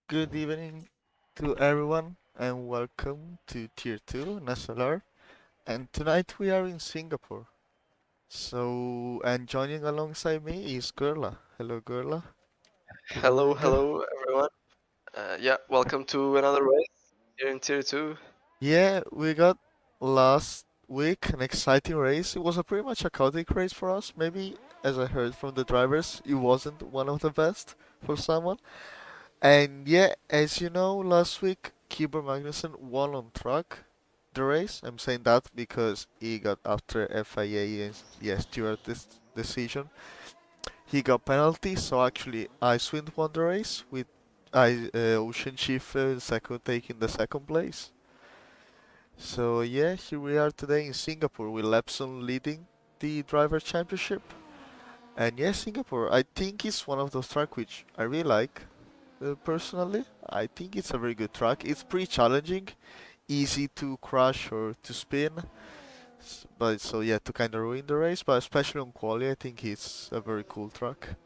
Good evening to everyone and welcome to Tier 2 in SLR. And tonight we are in Singapore. And joining alongside me is Gerla. Hello, Gerla. Good Hello, evening, Gerla. hello everyone. Welcome to another race here in Tier 2. Yeah, we got last week an exciting race. It was a pretty much a chaotic race for us. Maybe, as I heard from the drivers, it wasn't one of the best for someone. And yeah, as you know, last week Kieber Magnussen won on track the race. I'm saying that because he got after FIA and yeah, Stewart decision. He got penalty, so actually Icewind won the race with Ocean Chief second taking the second place. So yeah, here we are today in Singapore with Lepson leading the driver championship. And yeah, Singapore, I think it's one of those tracks which I really like. Personally, I think it's a very good track. It's pretty challenging, easy to crash or to spin. But so yeah, to kind of ruin the race. But especially on quali, I think it's a very cool track.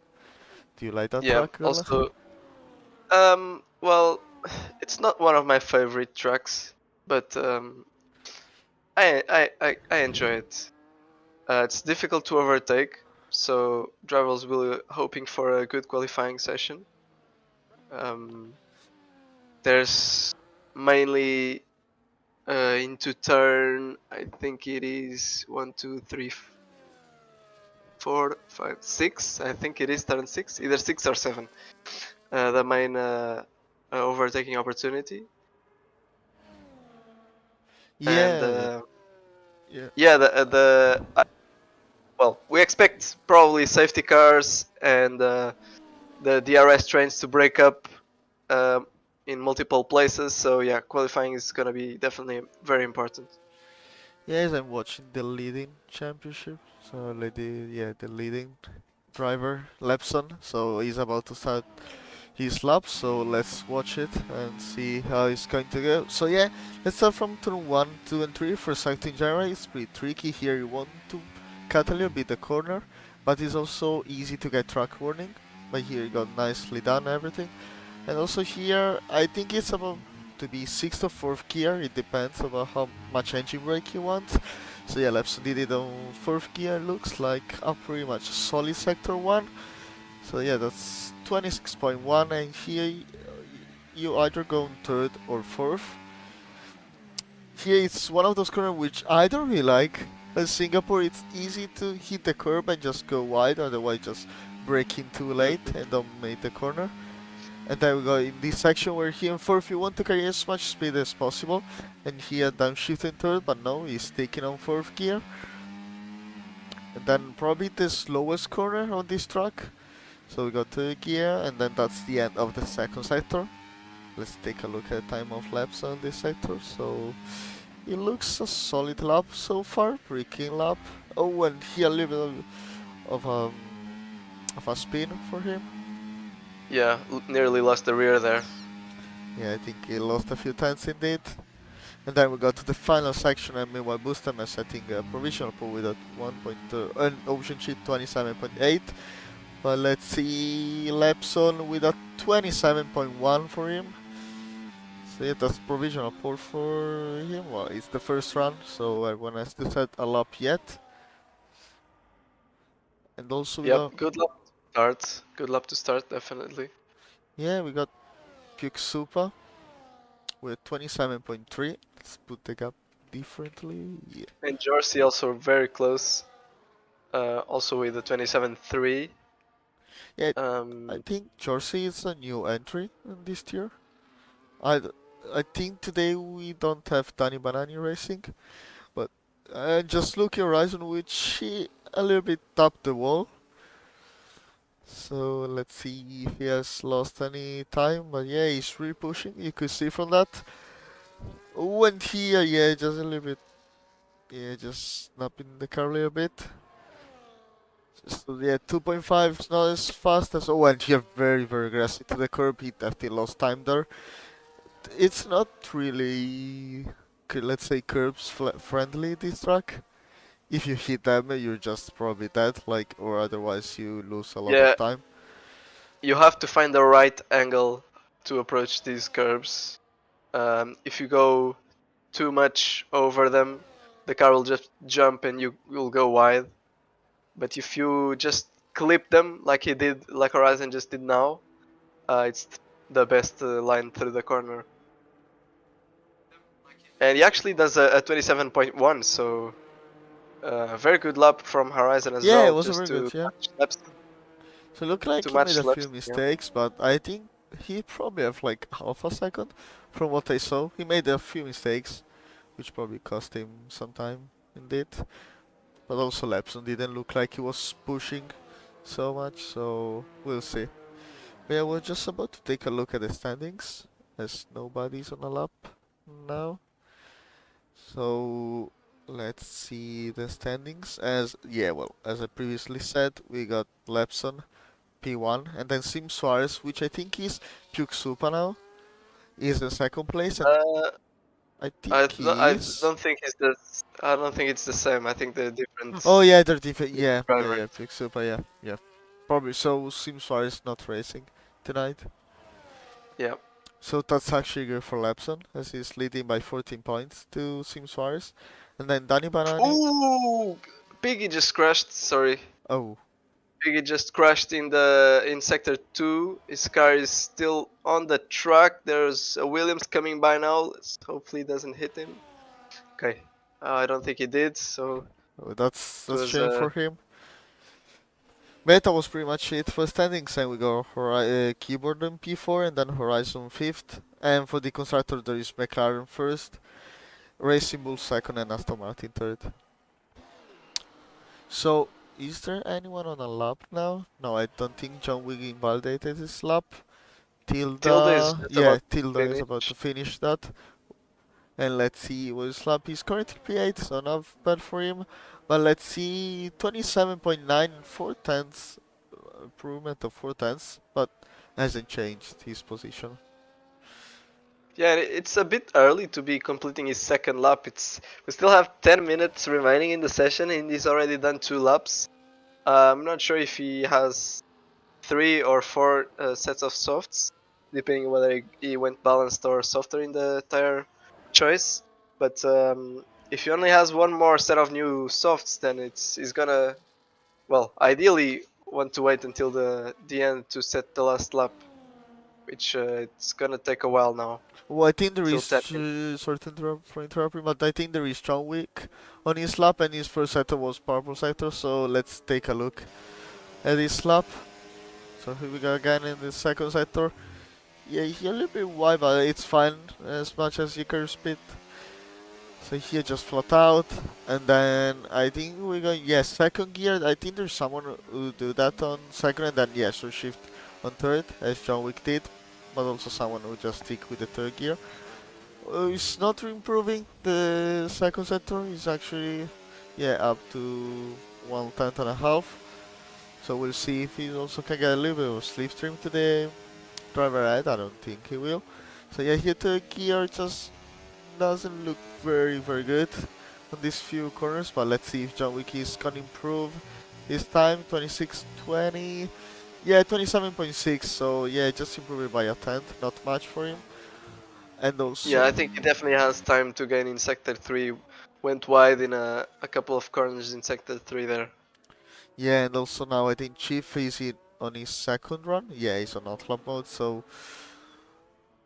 Do you like that Yeah, track, Carla? also, well, it's not one of my favorite tracks, but I enjoy it. It's difficult to overtake, so drivers will hoping for a good qualifying session. Um, there's mainly into turn, I think it is 1, 2, 3, 4, 5, 6. I think it is turn 6, either 6 or 7. The main overtaking opportunity. And Yeah, yeah, yeah, well, we expect probably safety cars and the DRS trains to break up in multiple places. So yeah, qualifying is gonna be definitely very important. yes. I'm watching the leading championship. So the leading driver Lepson. So he's about to start his lap, so let's watch it and see how it's going to go. So yeah, let's start from turn 1, 2 and 3 for Sanctum Gyra. It's pretty tricky here, you want to cut a little bit the corner, but it's also easy to get track warning. But here you got nicely done everything. And also here, I think it's about to be 6th or 4th gear, it depends about how much engine brake you want. So yeah, Lepson did it on 4th gear, looks like a pretty much solid sector 1. So yeah, that's 26.1, and here you either go in third or fourth. Here it's one of those corners which I don't really like. In Singapore, it's easy to hit the curb and just go wide, otherwise just brake in too late Mhm. and don't make the corner. And then we go in this section where here in fourth you want to carry as much speed as possible, and here downshift in third, but no, he's taking on fourth gear. And then probably the slowest corner on this track. So we got third gear, and then that's the end of the second sector. Let's take a look at time of laps on this sector. So it looks a solid lap so far, pretty clean lap. Oh, and here a little bit of of a spin for him. Yeah, nearly lost the rear there. Yeah, I think he lost a few times indeed. And then we got to the final section, and meanwhile Boostam is setting a provisional pole with a 1.2 and Ocean Sheet 27.8. But let's see Lepson with a 27.1 for him. So yeah, that's provisional pole for him. Well, it's the first run, so everyone has to set a lap yet. And also we got, Yep, good lap to start. Good lap to start, definitely. yeah, we got Puke Supa with 27.3. Let's put the gap differently. Yeah. And Jersey also very close. Also with the 27.3. Yeah, I Um, think Jersey is a new entry in this tier. I, I think today we don't have Danny Banani racing, but just look at Horizon, which he a little bit tapped the wall. So let's see if he has lost any time, but yeah, he's really pushing. You could see from that. Went here, yeah, just a little bit, yeah, just snapping the car a little bit. So yeah, 2.5 is not as fast as. Oh, and here very very aggressive to the curb. He definitely lost time there. It's not really, let's say, curbs friendly this track. If you hit them, you're just probably dead, like, or otherwise you lose a lot yeah, of time. you have to find the right angle to approach these curbs. If you go too much over them, the car will just jump and you will go wide. But if you just clip them like he did, like Horizon just did now, it's the best line through the corner. And he actually does a 27.1, so very good lap from Horizon as Yeah, it well, was a just very good, to yeah. match Slipstream. So it looked like To he made match a few Slipstream, yeah. mistakes, but I think he probably have like half a second from what I saw. He made a few mistakes, which probably cost him some time indeed. But also Lapson didn't look like he was pushing so much, so we'll see. But yeah, we're just about to take a look at the standings, as nobody's on a lap now. So let's see the standings. As I previously said, we got Lapson P1, and then Sim Suarez, which I think is Puke Supa now, is in second place, and Uh, I think he I is. don't think it's the. I don't think it's the same. I think they're Oh different yeah, they're different. Yeah, drivers. Puke Supa, yeah. Probably so. Sim Suarez not racing tonight. Yeah. So that's actually good for Lapson, as he's leading by 14 points to Sim Suarez. And then Danny Banani. Ooh, Piggy just crashed. Sorry, Oh, Piggy just crashed in sector 2. His car is still on the track. There's a Williams coming by now. Hopefully it doesn't hit him. Okay, I don't think he did. So it that's was shame for him. But that was pretty much it for standings, and we go Keyboard in P4 and then Horizon 5th. And for the constructor, there is McLaren first, Racing Bull second, and Aston Martin third. So, is there anyone on a lap now? No, I don't think John Wick invalidated his lap. Tilda is Tilda, just yeah, about Tilda to is about finish. to finish that. And let's see what his lap is currently P8, so not bad for him. But let's see, 27.9 and 4 tenths, improvement of 4 tenths, but hasn't changed his position. Yeah, it's a bit early to be completing his second lap. We still have 10 minutes remaining in the session, and he's already done 2 laps. I'm not sure if he has 3 or 4 sets of softs, depending whether he went balanced or softer in the tire choice. But if he only has one more set of new softs, then he's gonna, well, ideally want to wait until the end to set the last lap, which it's gonna take a while now, Well, I think there till is, 10 minutes. sorry to interrupt for interrupting, but I think there is John Wick on his lap, and his first sector was purple sector, so let's take a look at his lap. So here we go again in the second sector. Yeah, he a little bit wide, but it's fine as much as you can speed. So here just flat out, and then I think we go, yes, second gear. I think there's someone who do that on second, and then yes, so shift on third, as John Wick did, but also someone who just stick with the third gear. It's not improving the second sector. It's actually, yeah, up to 1/10 and a half. So we'll see if he also can get a little bit of slipstream to the driver right. I don't think he will. So yeah, here third gear just doesn't look very good on these few corners, but let's see if John Wick is gonna improve his time. 26:20, yeah, 27.6. So yeah, just improving by a tenth, not much for him. And Yeah, also, I think he definitely has time to gain in sector 3. Went wide in a couple of corners in sector 3 there. yeah, and also now I think Chief is on his second run. Yeah, he's on outlap mode, so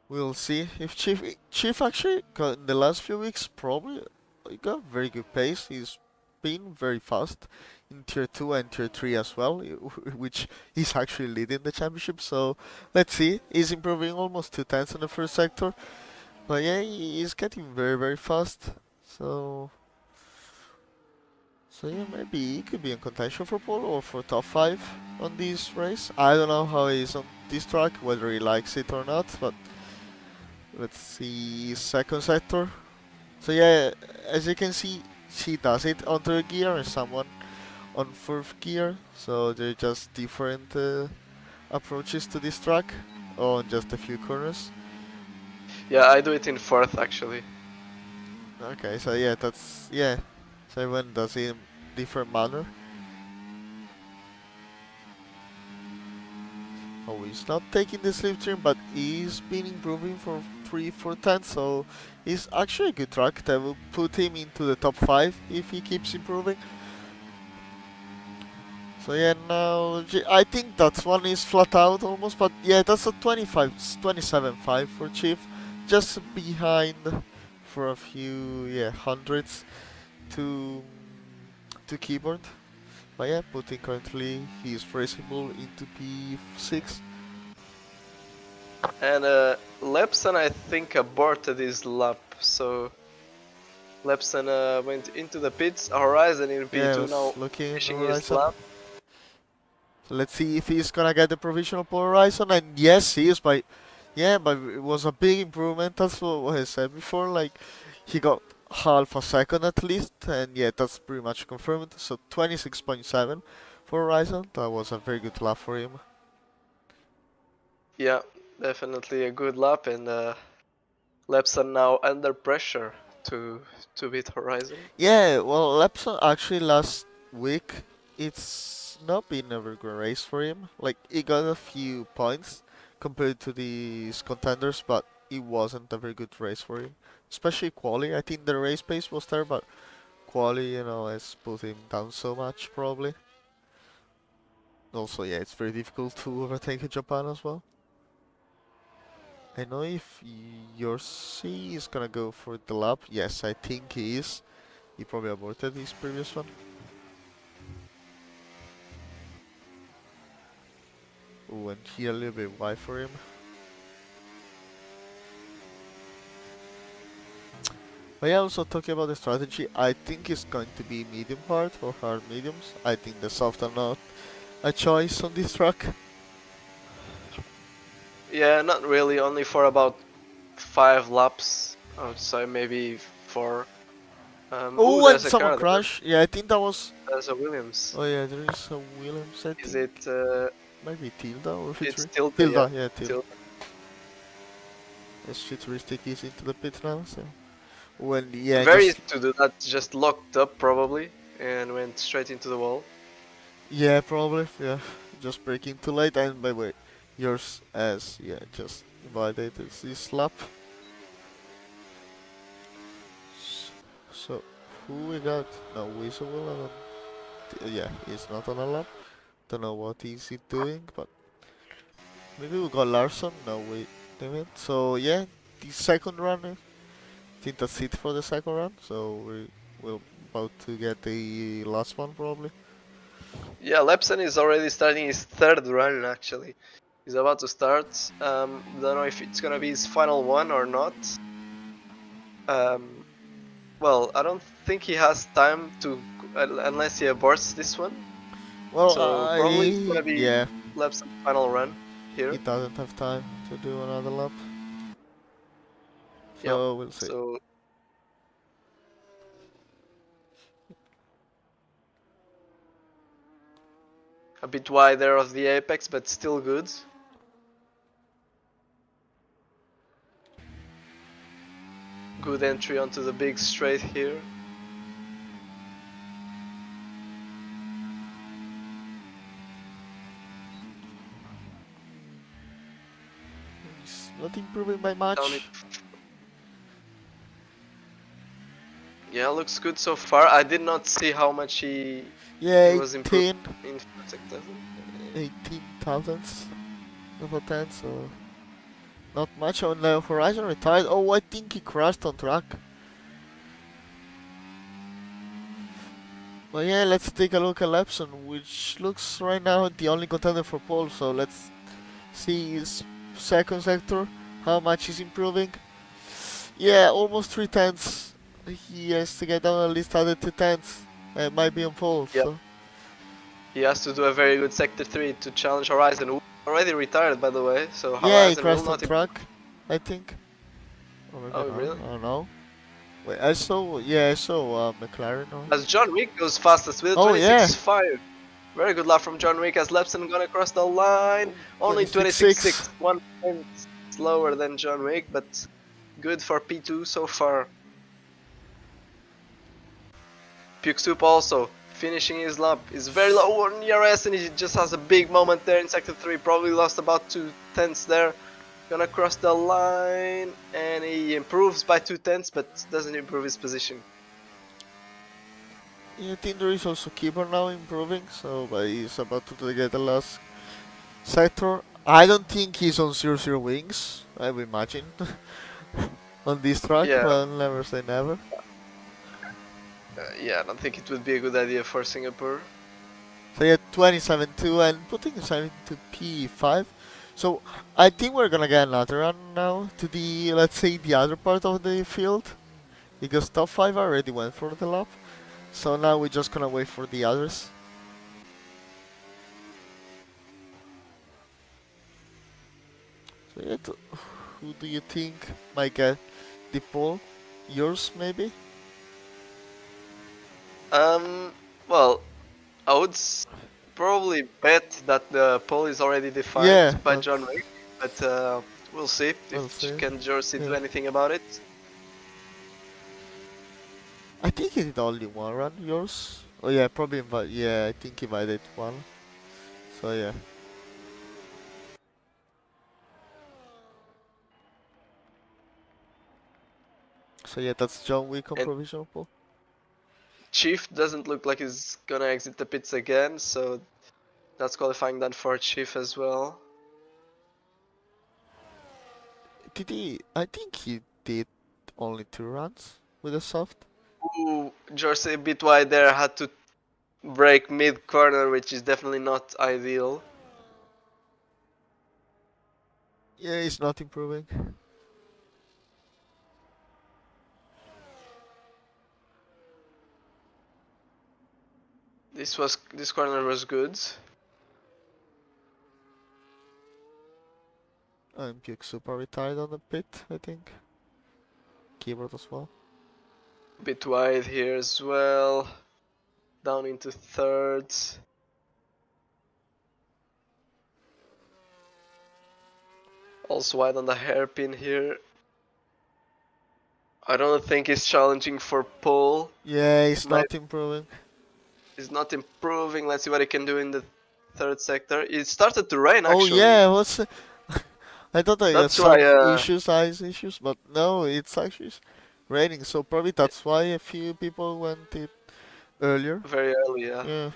we'll see if Chief actually got in the last few weeks probably he got very good pace. He's been very fast in tier 2 and tier 3 as well, which he's actually leading the championship. So let's see. He's improving almost 2 tenths in the first sector. But yeah, he's getting very fast. So yeah, maybe he could be in contention for pole or for top 5 on this race. I don't know how he's on this track, whether he likes it or not, but let's see second sector. So yeah, as you can see, she does it on third gear and someone on fourth gear. So they're just different approaches to this track on just a few corners. Yeah, I do it in 4th actually. Okay, so yeah, that's yeah. So everyone does it in different manner. Oh, he's not taking the slipstream, but he's been improving for 3-4 tenths, so he's actually a good track that will put him into the top 5 if he keeps improving. So yeah, now I think that one is flat out almost, but yeah, that's a 27.5 for Chief, just behind for a few hundreds to keyboard. But yeah, putting currently his raceable into P6. And Lepson, I think, aborted his lap, so Lepson went into the pits. Horizon in Yeah, I P2 was now looking at the finishing his horizon. lap. So let's see if he's gonna get the provisional pole horizon, and yes, he is. But yeah, but it was a big improvement. That's what I said before. Like he got half a second at least, and yeah, that's pretty much confirmed. So 26.7 for horizon. That was a very good lap for him. Yeah, definitely a good lap, and Lepson now under pressure to beat Horizon. Yeah, well, Lepson actually last week, it's not been a very good race for him. Like, he got a few points compared to these contenders, but it wasn't a very good race for him. Especially quali. I think the race pace was there, but quali, has put him down so much, probably. Also, yeah, it's very difficult to overtake in Japan as well. I know if Yorsi is gonna go for the lap. Yes, I think he is. He probably aborted his previous one. Went here a little bit wide for him. But yeah, also talking about the strategy, I think it's going to be medium hard or hard mediums. I think the soft are not a choice on this track. Yeah, not really, only for about 5 laps. I would say maybe 4. Ooh, Oh, and there's a someone car there. crashed. Yeah, I think that was. There's a Williams. Oh yeah, there is a Williams. I Is think it? maybe Tilda or It's Fitri. Tilda, Tilda, yeah. yeah, Tilda. Tilda. As futuristic is into the pit now, so when yeah, Very just easy to do that, just locked up probably, and went straight into the wall. yeah, probably yeah, just breaking too late. And by the way, yours as yeah, just validated this lap. So, who we got? No, Weasel. Yeah, he's not on a lap. Don't know what is he doing, but maybe we got Larson. No, wait a minute. So yeah, the second run. I think that's it for the second run. So we're about to get the last one probably. Yeah, Lepson is already starting his 3rd run actually. He's about to start. Don't know if it's gonna be his final one or not. Well, I don't think he has time to, unless he aborts this one. Well, So probably it's gonna be yeah, Lepson's final run here. he doesn't have time to do another lap. Yeah. So we'll see. So a bit wider of the apex, but still good. Good entry onto the big straight here. He's not improving by much. Down it. Yeah, looks good so far. I did not see how much he Yeah, was improved 18, in sector. 18 thousandths of a 10, so not much. On the Horizon retired. Oh, I think he crashed on track. But yeah, let's take a look at Lepson, which looks right now the only contender for pole. So let's see his second sector, how much he's improving. Yeah, almost 3 tenths. He has to get down at least other 2 tenths. It might be on pole. Yep. So He has to do a very good sector 3 to challenge Horizon, who already retired by the way, so yeah, he Horizon will crashed on not track, I think. Or maybe Oh not. really? I don't know. Wait, I saw McLaren. Or... As John Wick goes fastest with Oh, yeah. 26.5. Very good lap from John Wick as Lepson gonna cross the line. Only 26.6. 26.6, 1 point slower than John Wick, but good for P2 so far. Puke Soup also finishing his lap. He's very low on ERS and he just has a big moment there in sector 3. Probably lost about 2/10 there. Gonna cross the line and he improves by 2/10 but doesn't improve his position. Yeah, I think there is also Keeper now improving, so but he's about to get the last sector. I don't think he's on 0-0 wings, I would imagine, on this track, Yeah, but I'll never say never. yeah, I don't think it would be a good idea for Singapore. So yeah, 27-2 and putting himself into P5. So I think we're gonna get another run now to the, let's say, the other part of the field, because top 5 already went for the lap. So now we're just gonna wait for the others. So yeah, who do you think might get the pole? Yours, maybe? Well, I would probably bet that the pole is already defined Yeah, by but John Wick, but we'll see we'll if see. can Jersey do Yeah. anything about it. I think he did only one run, yours? Oh yeah, probably yeah, I think he might did one. So yeah. So yeah, that's John Wick on And provisional pole. Chief doesn't look like he's gonna exit the pits again, so that's qualifying done for Chief as well. Did he? I think he did only 2 runs with a soft. Ooh, Jersey a bit wide there, had to break mid corner, which is definitely not ideal. Yeah, he's not improving. This corner was good. And Puke Super retired on the pit, I think. Keyboard as well. Bit wide here as well. Down into thirds. Also wide on the hairpin here. I don't think he's challenging for pole. Yeah, he's not improving. He's not improving. Let's see what he can do in the third sector. It started to rain Oh actually. yeah, what's? I thought I got That's why. some issues, ice issues, but no, it's actually raining. So probably that's why a few people went it earlier. Very early, yeah. Yeah.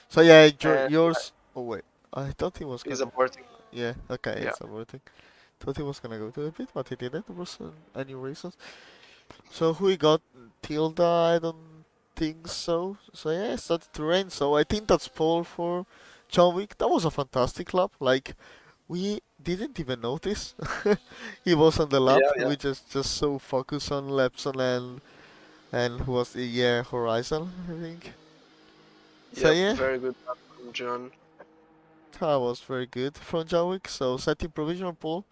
So yeah, And yours. Oh wait, I thought he was he's gonna. aborting. Yeah. Okay, Yeah. it's aborting. Thought he was gonna go to the pit, but he didn't for any reasons. So who he got? Tilda? I don't think so. So yeah, it started to rain. So I think that's pole for John Wick. That was a fantastic lap. Like we didn't even notice he was on the lap. Yeah, yeah. We just so focused on Lepson and who was the Horizon, I think. So Yep. yeah, Very good lap from John. that was very good from John Wick. So setting provisional pole,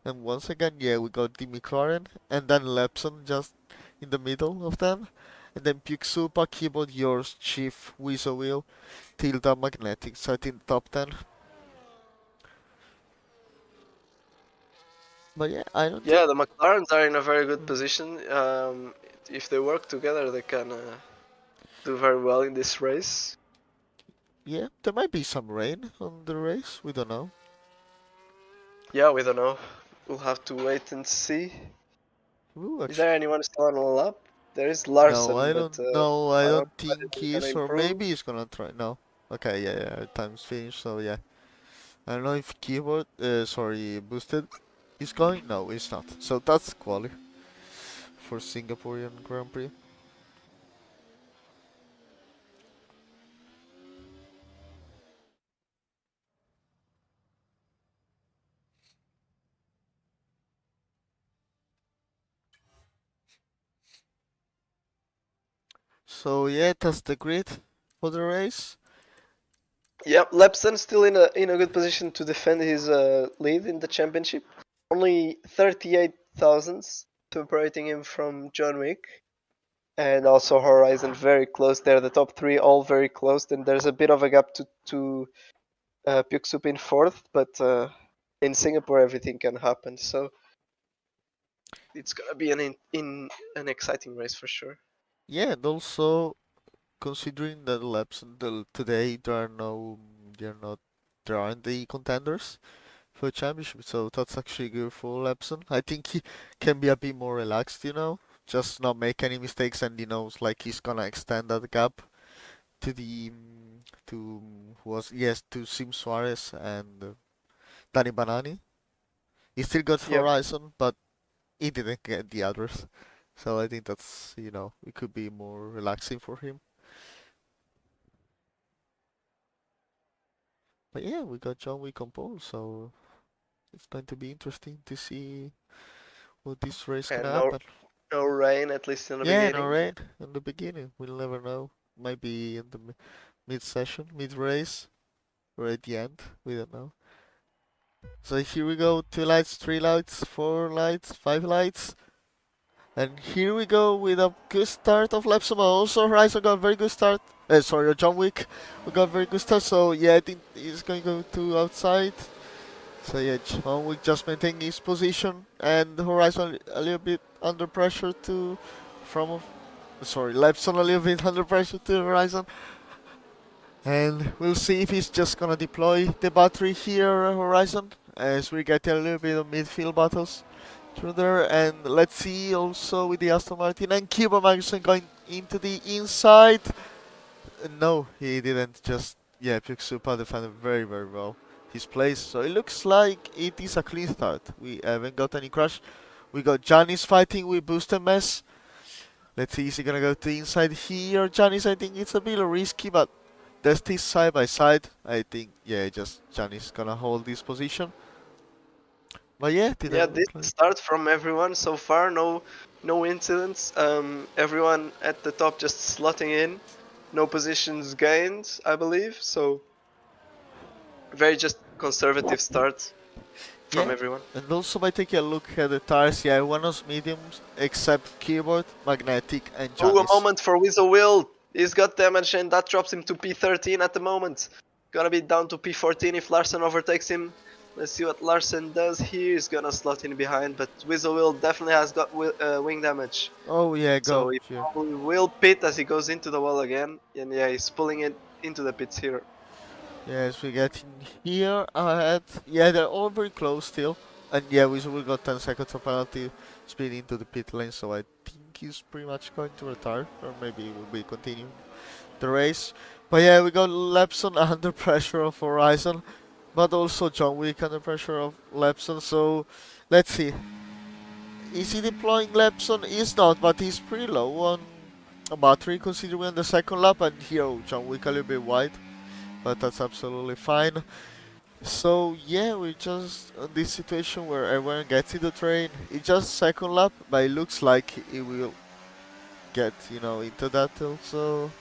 and once again, yeah, we got the McLaren and then Lepson just in the middle of them. And then Puxupa, Keyboard, Yours, Chief, Weasel Wheel, Tilda, Magnetic, setting top 10. But yeah, I don't Yeah, think. the McLarens are in a very good position. If they work together, they can do very well in this race. Yeah, there might be some rain on the race. We don't know. Yeah, we don't know. We'll have to wait and see. Ooh, Is actually, there anyone still on the lap? There is no, Larson, I but don't. No, I I don't don't know whether think he's he gonna is, or improve. maybe he's gonna try. No. Okay, yeah, yeah. Time's finished. So yeah, I don't know if keyboard, sorry, boosted is going. No, it's not. So that's quali for Singaporean Grand Prix. So yeah, that's the grid for the race. Yep, Lepson still in a good position to defend his lead in the championship. Only 38 thousandths separating him from John Wick, and also Horizon very close there. The top three all very close, and there's a bit of a gap to Pyuksup in fourth, but in Singapore everything can happen. So it's gonna be an exciting race for sure. Yeah, and also considering that laps until today they're not there aren't the contenders for championship, so that's actually good for Lepson. I think he can be a bit more relaxed, just not make any mistakes, and he knows like he's gonna extend that gap to the to who was yes to Sim Suarez and Danny Banani. He still got Yep. Horizon, but he didn't get the others. So I think that's it could be more relaxing for him. But yeah, we got John Wick on pole, so it's going to be interesting to see what this race gonna And happen. no rain, at least in the Yeah, no beginning. rain in the beginning. We'll never know. Might be in the mid-session, mid-race, or at the end. We don't know. So here we go. 2 lights, 3 lights, 4 lights, 5 lights. And here we go with a good start of Lepsoma. Also, Horizon got a very good start. Sorry, John Wick. We got a very good start. So yeah, I think he's going to go to outside. So yeah, John Wick just maintaining his position, and Horizon a little bit under pressure to from sorry, Lepson a little bit under pressure to Horizon. And we'll see if he's just gonna deploy the battery here, Horizon, as we get a little bit of midfield battles through there. And let's see also with the Aston Martin and Cuba Magnussen going into the inside. No, he didn't. Just yeah, Puksupa defended very very well his place. So it looks like it is a clean start. We haven't got any crash. We got Janis fighting with Boost and Mess. Let's see, is he gonna go to inside here? Janis, I think it's a bit risky, but there's this side by side. I think yeah, just Janis gonna hold this position. But yeah, Yeah, didn't this look like. start from everyone so far. No incidents. Everyone at the top just slotting in. No positions gained, I believe. So very just conservative start from Yeah, everyone. and also by taking a look at the tires, yeah, one of mediums except keyboard, magnetic, and Oh, a Janis. moment for Weasel Will. He's got damage and that drops him to P13 at the moment. Gonna be down to P14 if Larsen overtakes him. Let's see what Larsen does here. He's gonna slot in behind, but Weasel Will definitely has got wing damage. Oh yeah, So go. he Sure. probably will pit as he goes into the wall again. And yeah, he's pulling it into the pits here. Yes, we get in here ahead. Yeah, they're all very close still. And yeah, we got 10 seconds of penalty speed into the pit lane, so I think he's pretty much going to retire, or maybe he will be continuing the race. But yeah, we got Lepson under pressure of Horizon, but also John Wick under pressure of Lepson. So let's see. Is he deploying Lepson? He's not, but he's pretty low on a battery considering on the second lap. And here, John Wick a little bit wide, but that's absolutely fine. So yeah, we're just in this situation where everyone gets in the train. It's just second lap, but it looks like it will get into that also.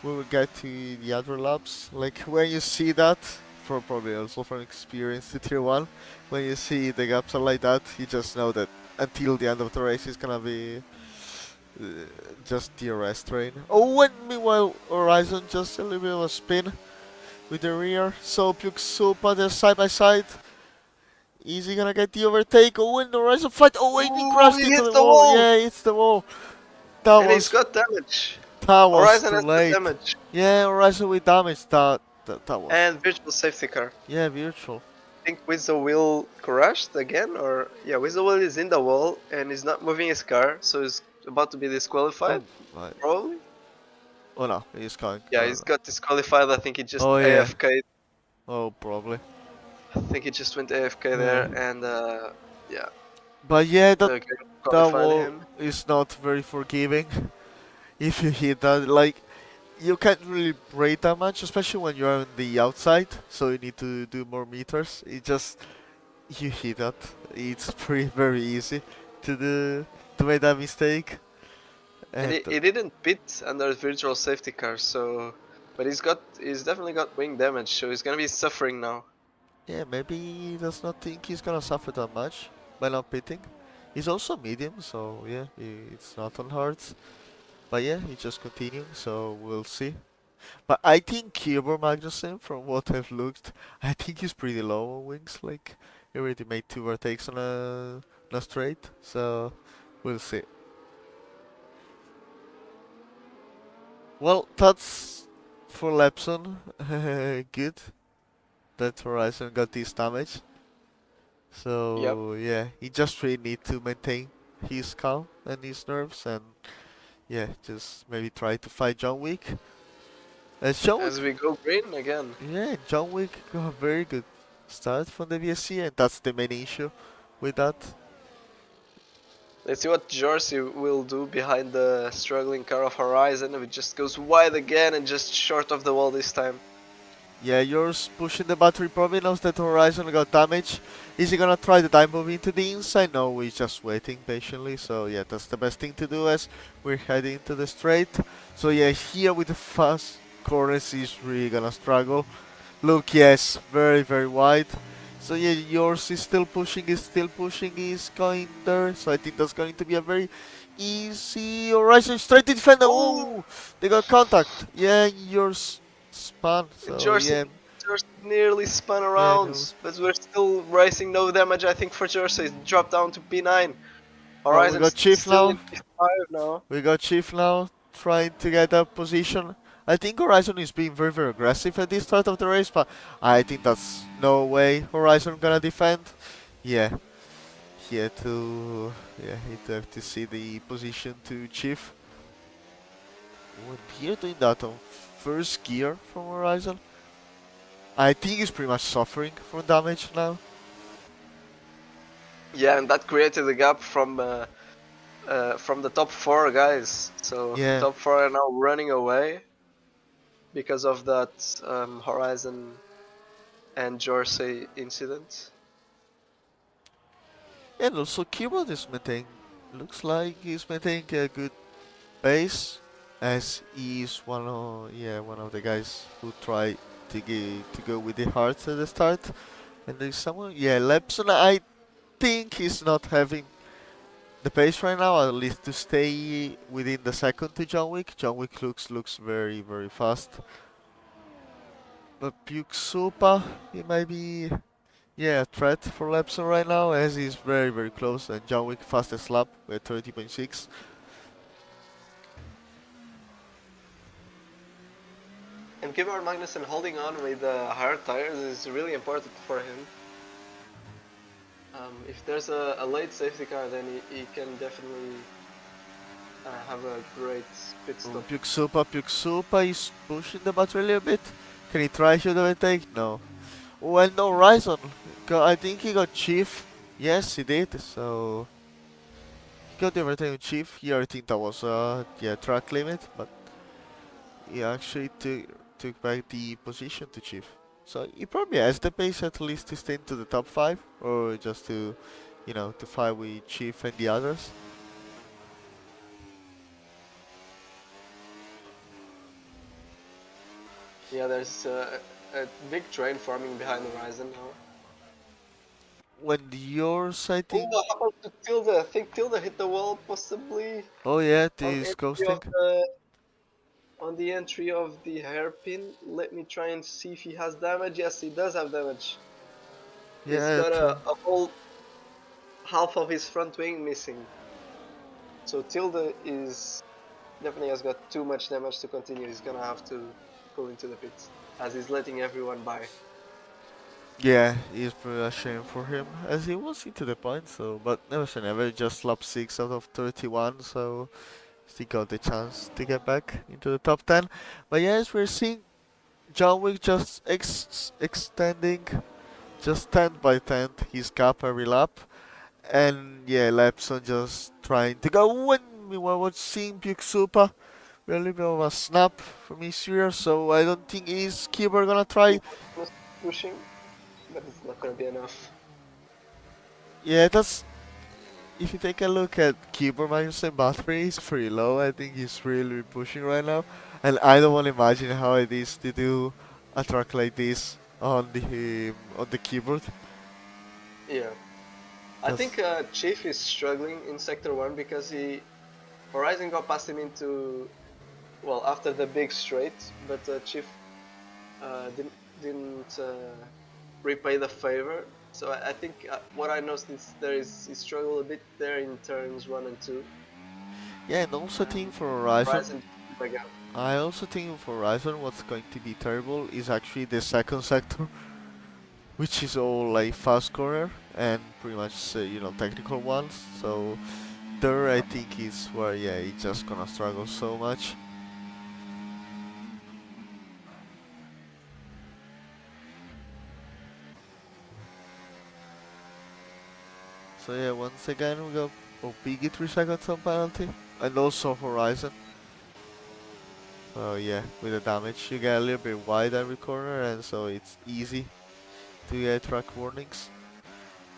We will get to the other laps. Like when you see that, for probably also from experience to tier one, when you see the gaps are like that, you just know that until the end of the race it's gonna be uh, just the rest train. Oh, and meanwhile Horizon just a little bit of a spin with the rear. So Puke Supa, they're side by side. Is he gonna get the overtake? Oh, and Horizon fight. Oh, and he Ooh, crashed he into hits the the wall. wall! Yeah, it's the wall. That And he's was got damage. that was Horizon too has got late. damage. Yeah, Horizon with damage. That was. And virtual safety car. Yeah, virtual. I think Weasel Will crashed again, or yeah, Weasel Will is in the wall and is not moving his car, so he's about to be disqualified, Oh, right. probably. Oh no, he's coming. Yeah, No, he's no. got disqualified. I think he just Oh yeah. AFK. Oh, probably. I think he just went AFK Yeah. there, and yeah, But yeah, the game that qualified wall him. is not very forgiving. If you hit that, like you can't really brake that much, especially when you're on the outside. So you need to do more meters. It just you hit that. It's pretty very easy to do to make that mistake. And And he didn't pit under virtual safety car, so but he's definitely got wing damage, so he's gonna be suffering now. yeah, maybe he does not think he's gonna suffer that much by not pitting. He's also medium, so yeah, it's not on hards. But yeah, he just continuing, so we'll see. But I think Kieber Magnussen, from what I've looked, I think he's pretty low on wings. Like he already made 2 overtakes on a straight, so we'll see. Well, that's for Lepson. Good that Horizon got this damage. Yep. So yeah, he just really need to maintain his calm and his nerves, and yeah, just maybe try to fight John Wick. John Wick, As we go green again. yeah, John Wick got a very good start from the VSC, and that's the main issue with that. Let's see what Jersey will do behind the struggling car of Horizon. If it just goes wide again and just short of the wall this time. Yeah, yours pushing the battery probably knows that Horizon got damage. Is he gonna try the dive move into the inside? No, he's just waiting patiently. So yeah, that's the best thing to do as we're heading to the straight. So yeah, here with the fast corners, he's really gonna struggle. Look, yes, very, very wide. So yeah, yours is still pushing, is going there. So I think that's going to be a very easy Horizon straight to defender. Oh, Oh, they got contact. Yeah, yours spun. So Jersey, yeah, Jersey nearly spun yeah, around, but we're still racing no damage. I think for Jersey, it's dropped down to P9. well, we got Horizon's Chief still in now. P5 now. We got Chief now trying to get that position. I think Horizon is being very, very aggressive at this start of the race, but I think that's no way Horizon gonna defend. Yeah, here to he have to see the position to Chief. When here doing that on first gear from Horizon, I think he's pretty much suffering from damage now. Yeah, and that created a gap from the top four guys. So Yeah, top four are now running away because of that Horizon and Jersey incident. and also Keyboard is maintaining. Looks like he's maintaining a good pace, as he is one of the guys who try to go with the heart at the start. And there's someone, yeah, Lepson. I think he's not having the pace right now, at least to stay within the second to John Wick. John Wick looks very, very fast. But Puke Sopa, he might be, yeah, a threat for Lepson right now, as he's very, very close. And John Wick fastest lap with 30.6. And Kibor Magnussen holding on with hard tires is really important for him. If there's a late safety car, then he can definitely have a great pit stop. Puke Sopa is pushing the battery a little bit. Can he try to overtake? No. Well, no, Horizon. I think he got Chief. Yes, he did. So he got the overtake with Chief. Here, I think that was yeah, track limit, but he actually took back the position to Chief. So he probably has the pace at least to stay into the top five, or just to, to fight with Chief and the others. Yeah, there's a big train forming behind the Horizon now. When yours, I Oh, think. what happened to Tilda? I think Tilda hit the wall possibly Oh yeah, on this entry coasting. of the hairpin. Let me try and see if he has damage. Yes, he does have damage. He's Yeah, got true. a whole half of his front wing missing. So Tilda is definitely has got too much damage to continue. He's gonna have to go into the pits as he's letting everyone by. Yeah, it's pretty a shame for him, as he was into the point, so, but never say never, just lap 6 out of 31, so still got the chance to get back into the top 10. But yes, we're seeing John Wick just extending, just 10 by 10 his gap every lap, and yeah, Lepson just trying to go, and meanwhile we're seeing Puke Super, a little bit of a snap from his rear, so I don't think he's Keeper gonna try. He pushing, but it's not gonna be enough. Yeah, that's if you take a look at keyboard mouse and battery, it's pretty low. I think he's really pushing right now, and I don't want to imagine how it is to do a track like this on the keyboard. Yeah, I That's think Chief is struggling in Sector 1 because Horizon got past him into after the big straight, but Chief didn't repay the favor. So I think what I noticed is he struggled a bit there in turns 1 and 2. yeah, and also I think Um, for Horizon, Horizon again. I also think for Horizon what's going to be terrible is actually the second sector, which is all like fast corner and pretty much technical ones. So there I think is where it's just gonna struggle so much. So yeah, once again we got Biggie 3 seconds on penalty, and also Horizon. Oh yeah, with the damage you get a little bit wide every corner, and so it's easy to get track warnings.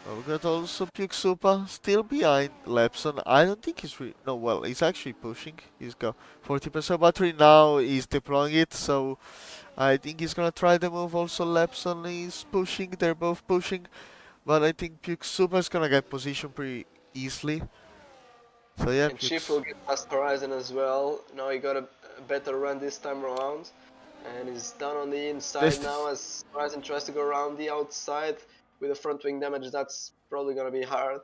We got also Puke Supa still behind Lepson. I don't think he's no, well, he's actually pushing. He's got 40% battery now. He's deploying it, so I think he's gonna try the move. Also, Lepson is pushing. They're both pushing, but I think Puke Supa is gonna get position pretty easily. So yeah, And Chief will get past Horizon as well. Now he got a better run this time around. And he's down on the inside now as Horizon tries to go around the outside. With the front wing damage, that's probably gonna be hard.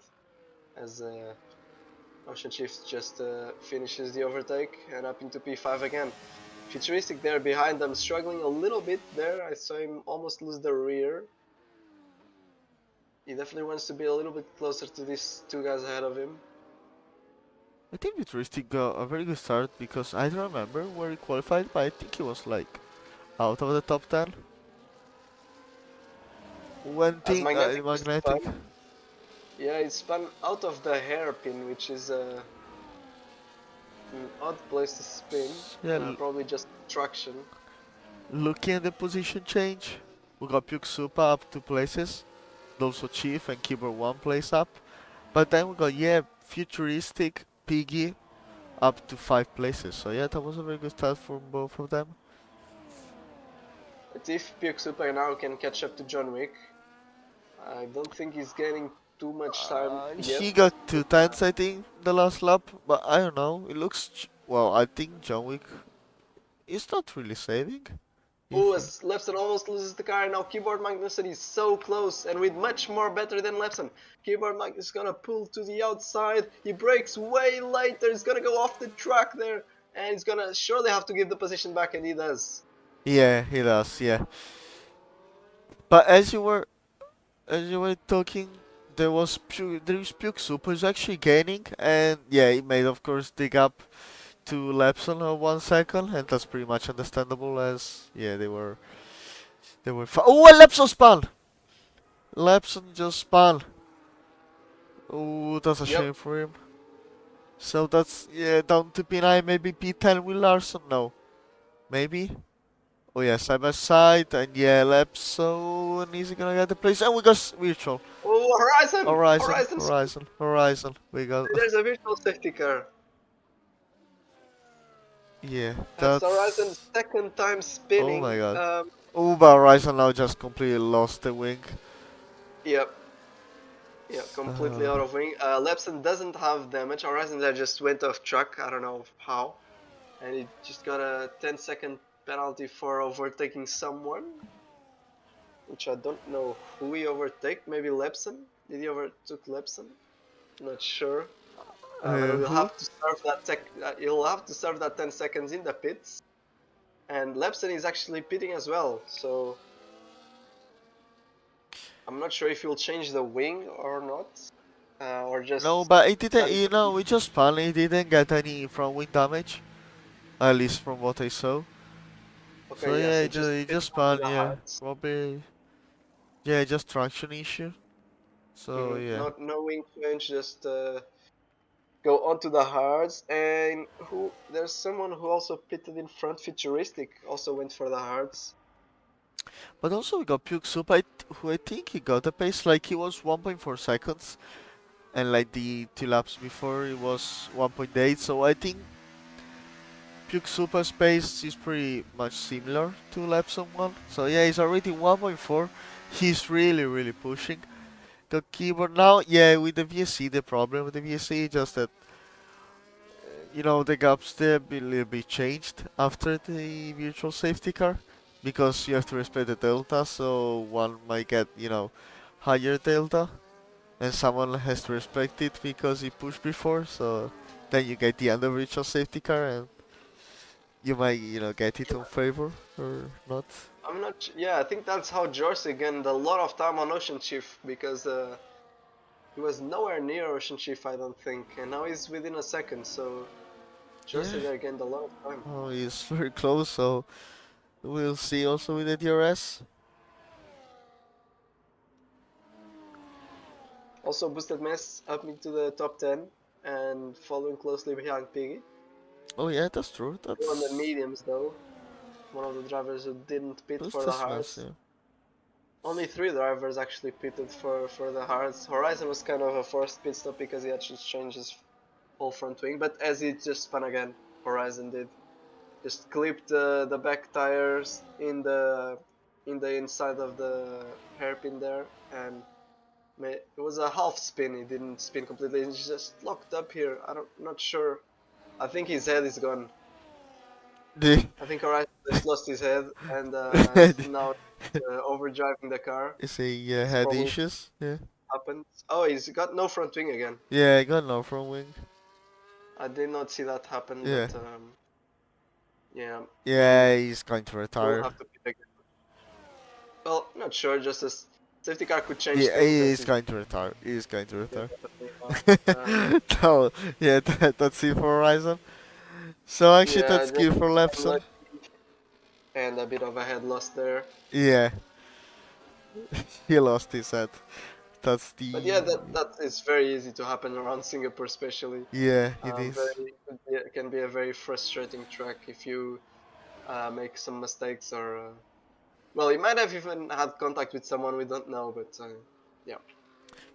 As Ocean Chief just finishes the overtake and up into P5 again. Futuristic there behind them, struggling a little bit there. I saw him almost lose the rear. He definitely wants to be a little bit closer to these two guys ahead of him. I think Futuristic got a very good start because I don't remember where he qualified, but I think he was like out of the top 10. One As thing, Magnetic. Magnetic. Yeah, it spun out of the hairpin, which is an odd place to spin. Yeah, probably just traction. looking at the position change, we got Puke Supa up 2 places, also Chief and Keyboard 1 place up. But then we got, Futuristic, Piggy up to 5 places. So yeah, that was a very good start from both of them. But if Puke Super now can catch up to John Wick, I don't think he's gaining too much time yet. He got 2 tenths, I think, the last lap, but I don't know. It looks well. I think John Wick is not really saving. Oh, as Lepson almost loses the car, now Keyboard Magnussen is so close and with much more better than Lepson. Keyboard Magnussen is gonna pull to the outside, he brakes way later, he's gonna go off the track there, and he's gonna surely have to give the position back, and he does. Yeah, he does. Yeah. But as you were talking, there's Puke Super is actually gaining, and yeah, he made of course the gap to Lepson of 1 second, and that's pretty much understandable as they were oh, and Lepson spun. Lepson just spun. Oh, that's a shame for him. So that's down to P9, maybe P10 with Larson. No, maybe. Oh yeah, side by side, and Lepson is gonna get the place, and we got virtual. Oh, Horizon. We got. There's a virtual safety car. Yeah, that's Horizon's second time spinning. Oh my god. But Horizon now just completely lost the wing. Yep. Yeah, completely out of wing. Lepson doesn't have damage. Horizon there just went off track. I don't know how. And he just got a 10-second penalty for overtaking someone. Which I don't know who he overtake. Maybe Lepson? Did he overtook Lepson? Not sure. He'll have to serve that he'll have to serve that 10 seconds in the pits. And Lepson is actually pitting as well, so I'm not sure if he'll change the wing or not. Or just no, but it didn't. We just spun. He didn't get any front wing damage, at least from what I saw. Okay, so he just spun. Yeah, probably. Yeah, just traction issue. So no wing change, just go onto the hards. And there's someone who also pitted in front. Futuristic also went for the hards. But also we got Puke Soup, who I think he got the pace, like he was 1.4 seconds, and like the 2 laps before it was 1.8, so I think Puke Soupa's pace is pretty much similar to Lepson 1. So yeah, he's already 1.4, he's really pushing. Got keyboard now, with the VSC, the problem with the VSC is just that the gaps there a little bit changed after the virtual safety car, because you have to respect the delta, so one might get, higher delta, and someone has to respect it because he pushed before, so then you get the under virtual safety car, and you might, get it on favor or not. I'm not. Yeah, I think that's how Jorsey gained a lot of time on Ocean Chief because he was nowhere near Ocean Chief, I don't think, and now he's within a second. So Yeah. Jorsey there gained a lot of time. Oh, he's very close, so we'll see also with the DRS. Also, Boosted Mess up into the top 10 and following closely behind Piggy. Oh yeah, that's true. Still on the That's mediums though. One of the drivers who didn't pit for the Buster's mess, hards. yeah. Only 3 drivers actually pitted for the hards. Horizon was kind of a forced pit stop because he had to change his whole front wing, but as he just spun again, Horizon did. Just clipped the back tires in the inside of the hairpin there, and it was a half spin. He didn't spin completely. He's just locked up here. Not sure. I think his head is gone. The I think Horizon just lost his head and now overdriving the car. is he It's had probably issues? Yeah. happened. Oh, he's got no front wing again. Yeah, I got no front wing. I did not see that happen, Yeah. but yeah, Yeah, he's going to we'll retire. have to pick again. Well, not sure. Just a safety car could change Yeah, things. he As is going to retire. He is going to retire. definitely No, yeah, that's it for Horizon. So actually, yeah, that's just good for Lepson. unlucky and a bit of a head loss there. Yeah, he lost his head. That's But the yeah, that is very easy to happen around Singapore, especially. yeah, it is. Can be a very frustrating track if you make some mistakes or well, he might have even had contact with someone we don't know, but yeah.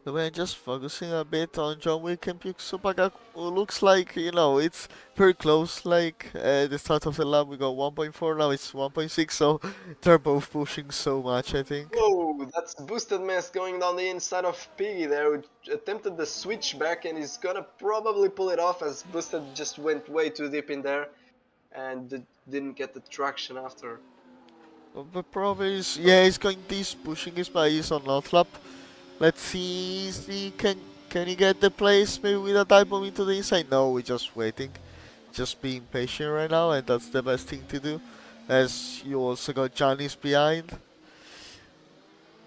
The way just focusing a bit on John Wick and Puke Supaga looks like it's very close. Like at the start of the lap we got 1.4, now it's 1.6, so they're both pushing so much. I think. Whoa, that's Boosted Mess going down the inside of Piggy there, who attempted the switchback and he's gonna probably pull it off as Boosted just went way too deep in there and didn't get the traction after. But probably yeah, he's going this pushing his by he's on last lap. Let's see, can he get the place maybe with a dive bomb into the inside? No, we're just waiting, just being patient right now, and that's the best thing to do. As you also got Johnny's behind,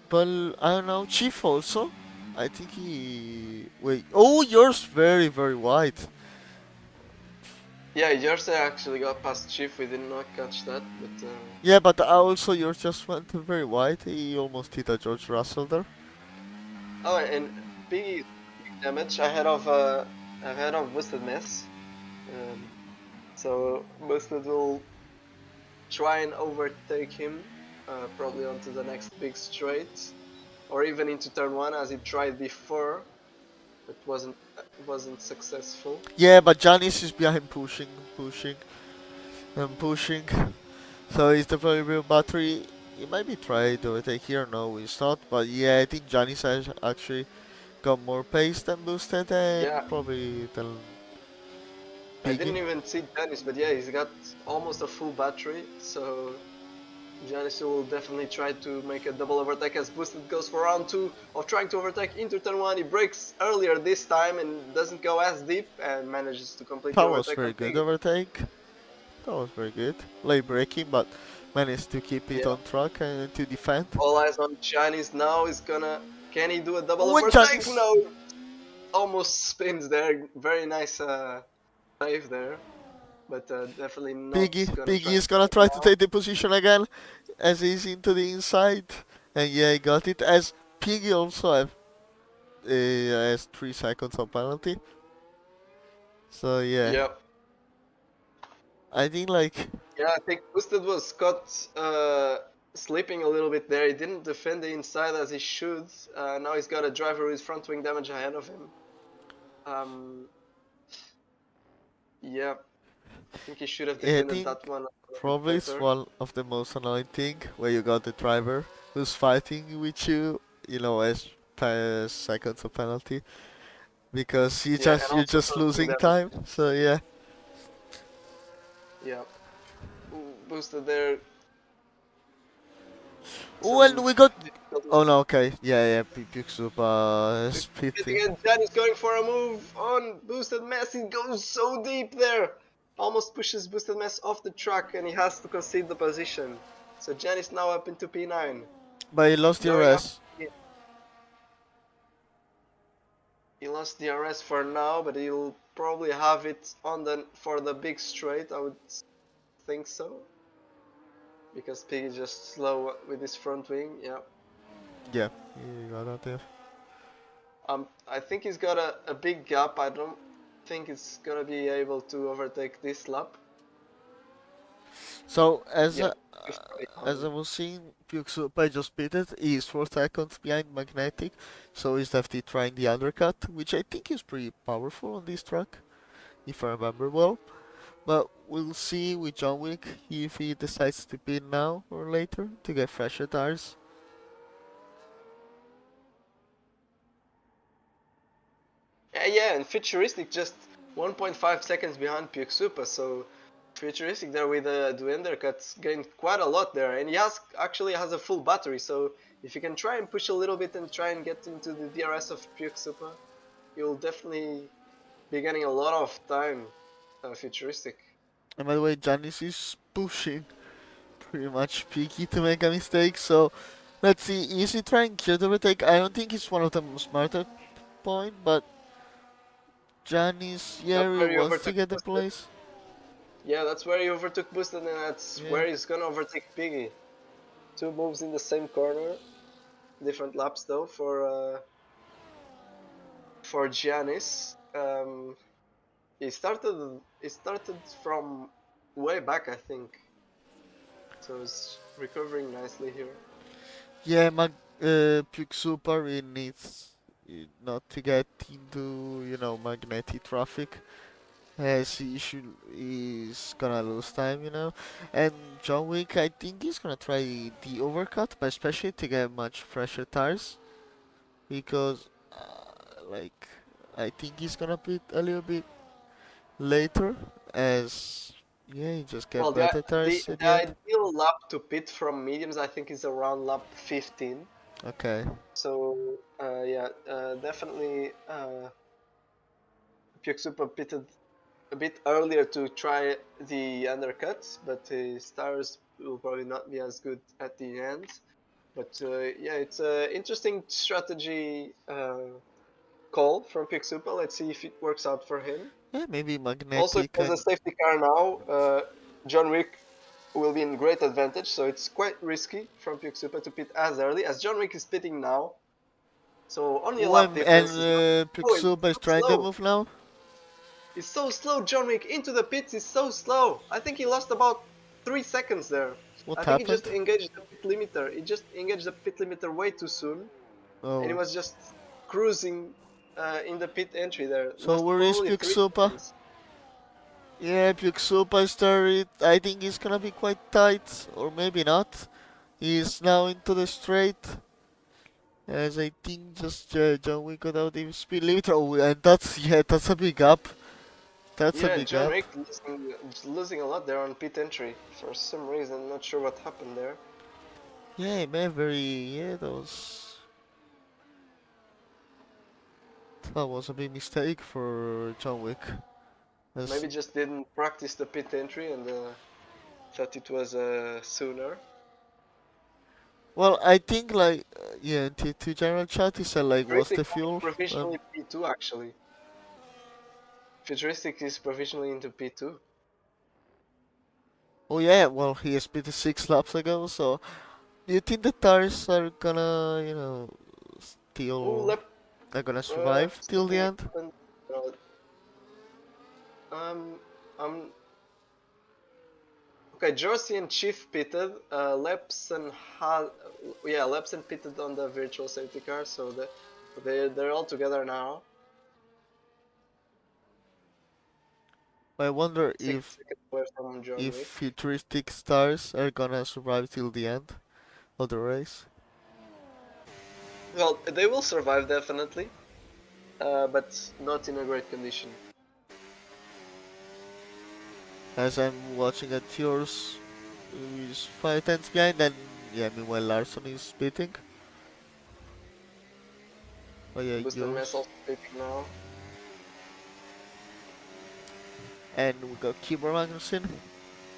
but I don't know, Chief also. I think he wait. Oh, yours very wide. Yeah, Jersey actually got past Chief, we did not catch that, but Yeah, but also yours just went very wide. He almost hit a George Russell there. oh, and Piggy damage ahead of Boosted Mess. So Boosted will try and overtake him, probably onto the next big straight, or even into turn 1 as he tried before, but wasn't successful. Yeah, but Janis is behind pushing. So he's the very real battery. He might be trying to overtake here. No, he's not. But yeah, I think Janis has actually got more pace than Boosted and Yeah, probably than I didn't Piggy. even see Janis, but yeah, he's got almost a full battery, so Janis will definitely try to make a double overtake as Boosted goes for round 2 of trying to overtake into turn 1. He breaks earlier this time and doesn't go as deep and manages to complete the That was overtake very on good Piggy. overtake. That was very good. Late braking, but managed to keep it Yeah. on track and to defend. All eyes on Janis now. Can he do a double Oh, and overtake? Janis! No, almost spins there. Very nice save there, but definitely not gonna Piggy try is gonna try to now. take the position again as he's into the inside. And yeah, he got it. As Piggy also has 3 seconds of penalty. So yeah, Yeah. I think like Yeah, I think Boosted was caught sleeping a little bit there. He didn't defend the inside as he should. Now he's got a driver with front wing damage ahead of him. Yeah, I think he should have I defended think that one a little bit probably it's better. one of the most annoying thing where you got the driver who's fighting with you, as seconds of penalty because Yeah, and you're also just front wing losing damage. time. So yeah. Yeah, Boosted there. Oh, and Some we got. Oh difficulties. no, okay, yeah, Pixup Yet spitting. again, Jan is going for a move on Boosted Messi. Goes so deep there. almost pushes Boosted Mess off the track and he has to concede the position. So Jan is now up into P9. But he lost the Going up. RS. He lost the RS for now, but he'll probably have it on for the big straight. I would think so, because Pig is just slow with his front wing. Yeah. Yeah, he got out there. I think he's got a big gap. I don't think it's gonna be able to overtake this lap. So Yeah. as I was seeing, Puke just pitted. He's 4 seconds behind Magnetic, so he's definitely trying the undercut, which I think is pretty powerful on this track, if I remember well. But we'll see with John Wick if he decides to pit now or later to get fresher tires. Yeah, and Futuristic just 1.5 seconds behind Puke Super, so Futuristic there with the undercuts gained quite a lot there, and he actually has a full battery, so if you can try and push a little bit and try and get into the DRS of Puke Super, you'll definitely be getting a lot of time, Futuristic. And by the way, Janice is pushing pretty much Peaky to make a mistake, so let's see, is he trying to overtake? I don't think it's one of the smarter point, but Janice, yeah, That's he where he wants to overtook get the Boosted. place. Yeah, that's where he overtook Boosted, and that's Yeah. where he's gonna overtake Piggy. Two moves in the same corner, different laps though for Giannis. He started from way back, I think. So he's recovering nicely here. Yeah, Puke Super he needs not to get into, magnetic traffic. As he's gonna lose time, And John Wick, I think he's gonna try the overcut, but especially to get much fresher tires. Because, like, I think he's gonna pit a little bit later, as, yeah, he just Well, get the, better tires the, at the the end. ideal lap to pit from mediums, I think, is around lap 15. Okay. So, yeah, definitely Puke Super pitted a bit earlier to try the undercuts, but his tires will probably not be as good at the end. But yeah, it's an interesting strategy call from Pixupa. Let's see if it works out for him. Yeah, maybe Also, he magnetic has a and safety car now. John Wick will be in great advantage, so it's quite risky from Pixupa to pit as early as John Wick is pitting now. So only a oh, lap and difference is not. Oh, it's Puxuba is so trying the slow. move now. He's so slow, John Wick into the pits. He's so slow. I think he lost about 3 seconds there. What I think he happened? just engaged the pit limiter. He just engaged the pit limiter way too soon, and he Oh, was just cruising in the pit entry there. so Lost where is probably three Puxupa? seconds. Yeah, Puxupa started. I think he's gonna be quite tight, or maybe not. He's now into the straight. As I think just John Wick got out the speed limiter. Oh, and that's a big gap. That's a Yeah, big John gap. Wick losing a lot there on pit entry for some reason. Not sure what happened there. Yeah, man, yeah, that was a big mistake for John Wick. As Maybe just didn't practice the pit entry and thought it was sooner. well, I think like yeah, to general chat, he said like, what's Futuristic the fuel? provisionally P2 actually. Futuristic is provisionally into P2. Oh yeah, well he split 6 laps ago, so do you think the tires are gonna, Oh, still are gonna survive till the something end? happened. Um, um, okay, Jersey and Chief pitted. Lepson had, yeah, Lepson pitted on the virtual safety car, so they're all together now. I wonder 6 seconds away from John if Wick. futuristic stars are gonna survive till the end of the race. Well, they will survive definitely, but not in a great condition. As I'm watching at yours, is 5 tenths behind, and yeah, meanwhile Larson is beating. Oh yeah, Boost and Mess yours. also pitting now. And we got Kieber Magnussen,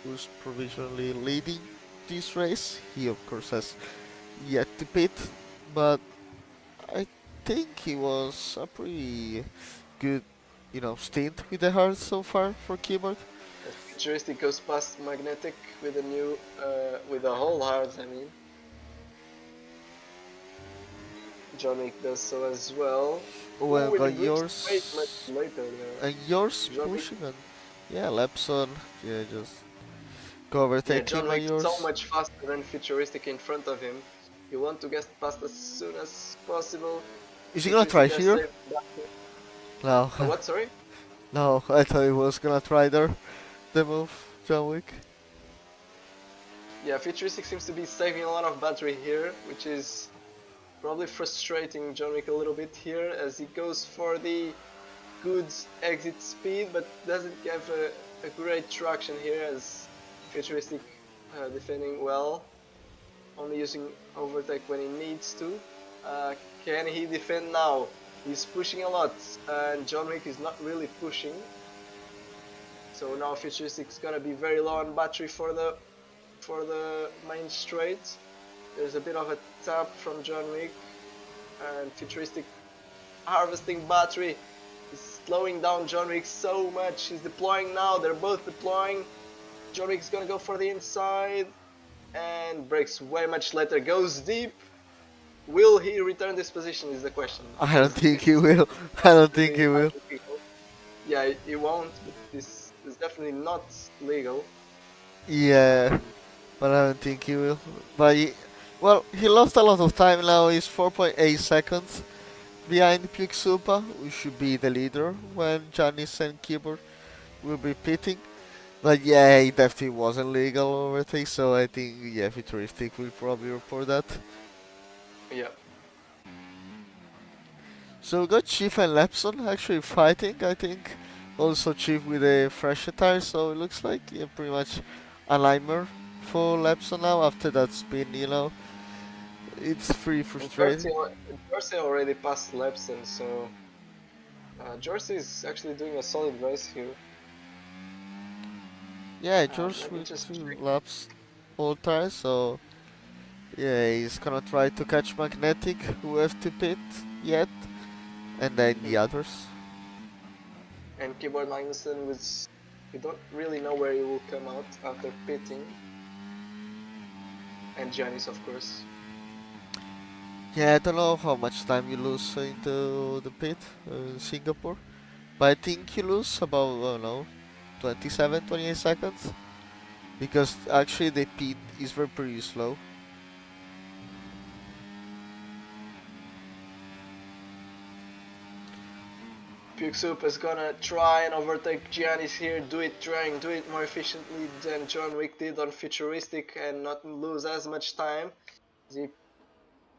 who's provisionally leading this race. He, of course, has yet to pit, but I think he was a pretty good, stint with the hard so far for Keyboard. Futuristic goes past Magnetic with a new, with a whole hard, I mean. John Wick does so as well. Well, Ooh, and he got brings way much yours later there. and yours John Wick, pushing on. Yeah, Lapson. Yeah, just go yeah, overtake John him on Wick so yours. much faster than Futuristic in front of him. You want to get past as soon as possible. Is he gonna try Futuristic has here? saved that. No, What, sorry? no. I thought he was gonna try there. The move, John Wick. Yeah, Futuristic seems to be saving a lot of battery here, which is probably frustrating John Wick a little bit here as he goes for the good exit speed but doesn't have a great traction here as Futuristic defending well, only using overtake when he needs to. Can he defend now? He's pushing a lot and John Wick is not really pushing. So now Futuristic's gonna be very low on battery for the main straight. There's a bit of a tap from John Wick and Futuristic harvesting battery. He's slowing down John Wick so much. He's deploying now. They're both deploying. John Wick's gonna go for the inside and breaks way much later. Goes deep. Will he return this position is the question. I don't think he will. I don't think he will. Yeah, he won't, but this is definitely not legal. Yeah, but I don't think he will. But well, he lost a lot of time now. He's 4.8 seconds behind Puke Supa, who should be the leader when Janis and Keyboard will be pitting. But yeah, he definitely wasn't legal overtake, so I think, yeah, Futuristic will probably report that. Yeah. So we got Chief and Lepson actually fighting, I think. Also Chief with a fresh attire, so it looks like, yeah, pretty much a limer for Lepson now after that spin, It's pretty frustrating. Jersey already passed Lepson, so Jersey is actually doing a solid race here. Yeah, George Let me with just 2 laps all time, so yeah, he's gonna try to catch Magnetic, who have to pit yet, and then the others. And Keyboard Magnussen was, we don't really know where he will come out after pitting. And Giannis, of course. Yeah, I don't know how much time you lose into the pit in Singapore, but I think you lose about, I don't know, 27, 28 seconds, because actually the pit is very pretty slow. Puke Soup is gonna try and overtake Giannis here, do it more efficiently than John Wick did on Futuristic and not lose as much time. He